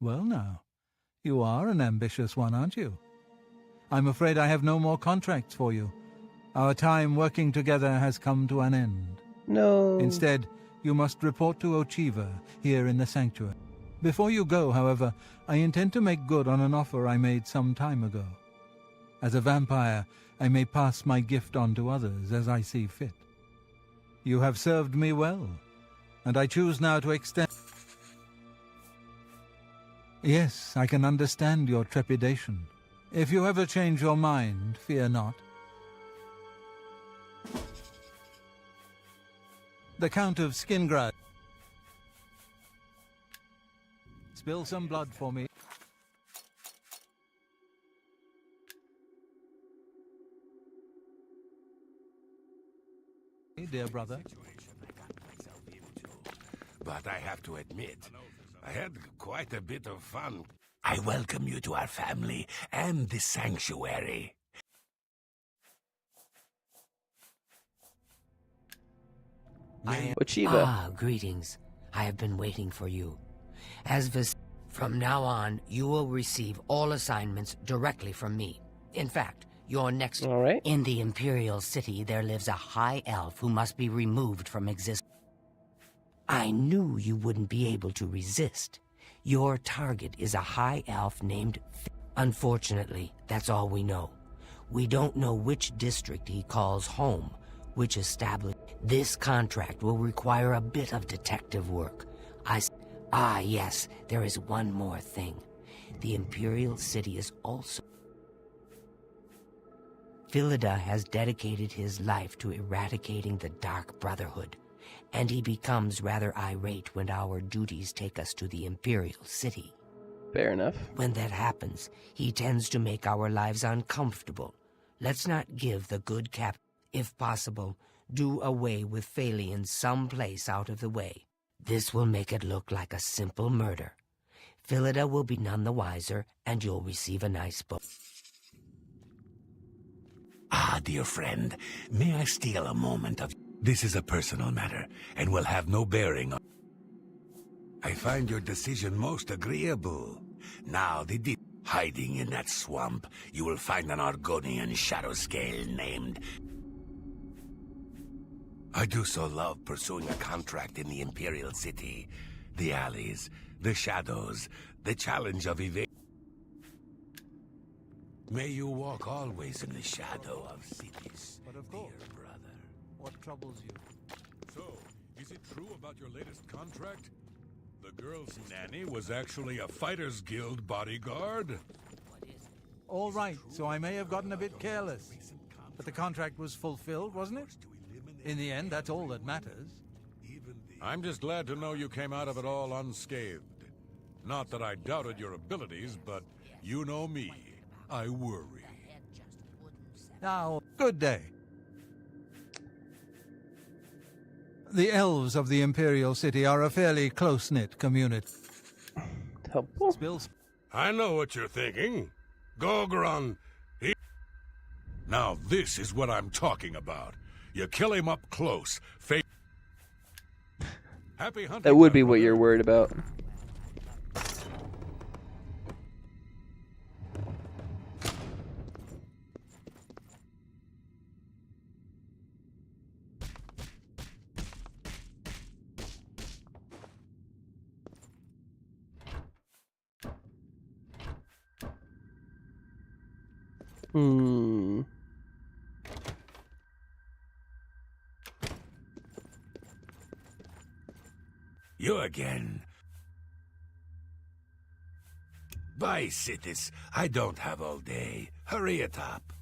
S6: Well now, you are an ambitious one, aren't you? I'm afraid I have no more contracts for you. Our time working together has come to an end.
S1: No.
S6: Instead, you must report to Ochiva here in the sanctuary. Before you go, however, I intend to make good on an offer I made some time ago. As a vampire, I may pass my gift on to others as I see fit. You have served me well, and I choose now to extend... Yes, I can understand your trepidation. If you ever change your mind, fear not. The Count of Skingrad. Spill some blood for me. Dear brother.
S4: But I have to admit, I had quite a bit of fun. I welcome you to our family and the sanctuary.
S1: Ochiva.
S12: Ah, greetings. I have been waiting for you. From now on, you will receive all assignments directly from me. In fact, your next...
S1: All right.
S12: In the Imperial City, there lives a high elf who must be removed from existence. I knew you wouldn't be able to resist. Your target is a high elf named... Unfortunately, that's all we know. We don't know which district he calls home, which established... This contract will require a bit of detective work. Ah, yes, there is one more thing. The Imperial City is also... Philida has dedicated his life to eradicating the Dark Brotherhood, and he becomes rather irate when our duties take us to the Imperial City.
S1: Fair enough.
S12: When that happens, he tends to make our lives uncomfortable. Let's not give the good cap... If possible, do away with Phalian someplace out of the way. This will make it look like a simple murder. Phillida will be none the wiser, and you'll receive a nice book.
S4: Ah, dear friend, may I steal a moment of... This is a personal matter, and will have no bearing on... I find your decision most agreeable. Now, hiding in that swamp, you will find an Argonian shadow scale named... I do so love pursuing a contract in the Imperial City. The alleys, the shadows, the challenge of evasion. May you walk always in the shadow of cities,
S6: But of course,
S4: dear brother.
S6: what troubles you?
S8: So, is it true about your latest contract? The girl's nanny was actually a Fighters Guild bodyguard?
S6: All right, so I may have gotten a bit careless. But the contract was fulfilled, wasn't it? In the end, that's all that matters.
S8: I'm just glad to know you came out of it all unscathed. Not that I doubted your abilities, but you know me. I worry.
S6: Now, good day. The elves of the Imperial City are a fairly close-knit community.
S1: Helpful.
S8: I know what you're thinking. Gogron, Now this is what I'm talking about. You kill him up close. Happy hunting.
S1: That would be what you're worried about.
S4: You again. Bye, Sithis. I don't have all day. Hurry it up.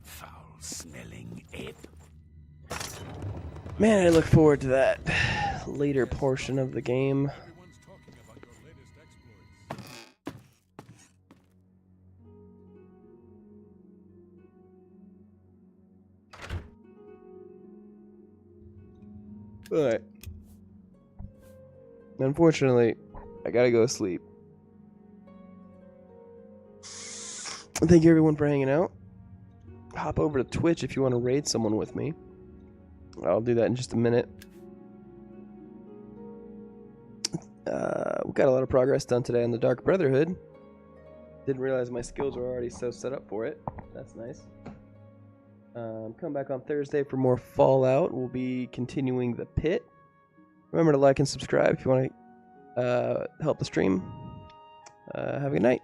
S4: Foul-smelling ape.
S1: Man, I look forward to that later portion of the game. But unfortunately, I gotta go to sleep. Thank you everyone for hanging out. Hop over to Twitch if you want to raid someone with me. I'll do that in just a minute. We got a lot of progress done today on the Dark Brotherhood. Didn't realize my skills were already so set up for it. That's nice. Come back on Thursday for more Fallout. We'll be continuing the pit. Remember to like and subscribe if you want to help the stream. Have a good night.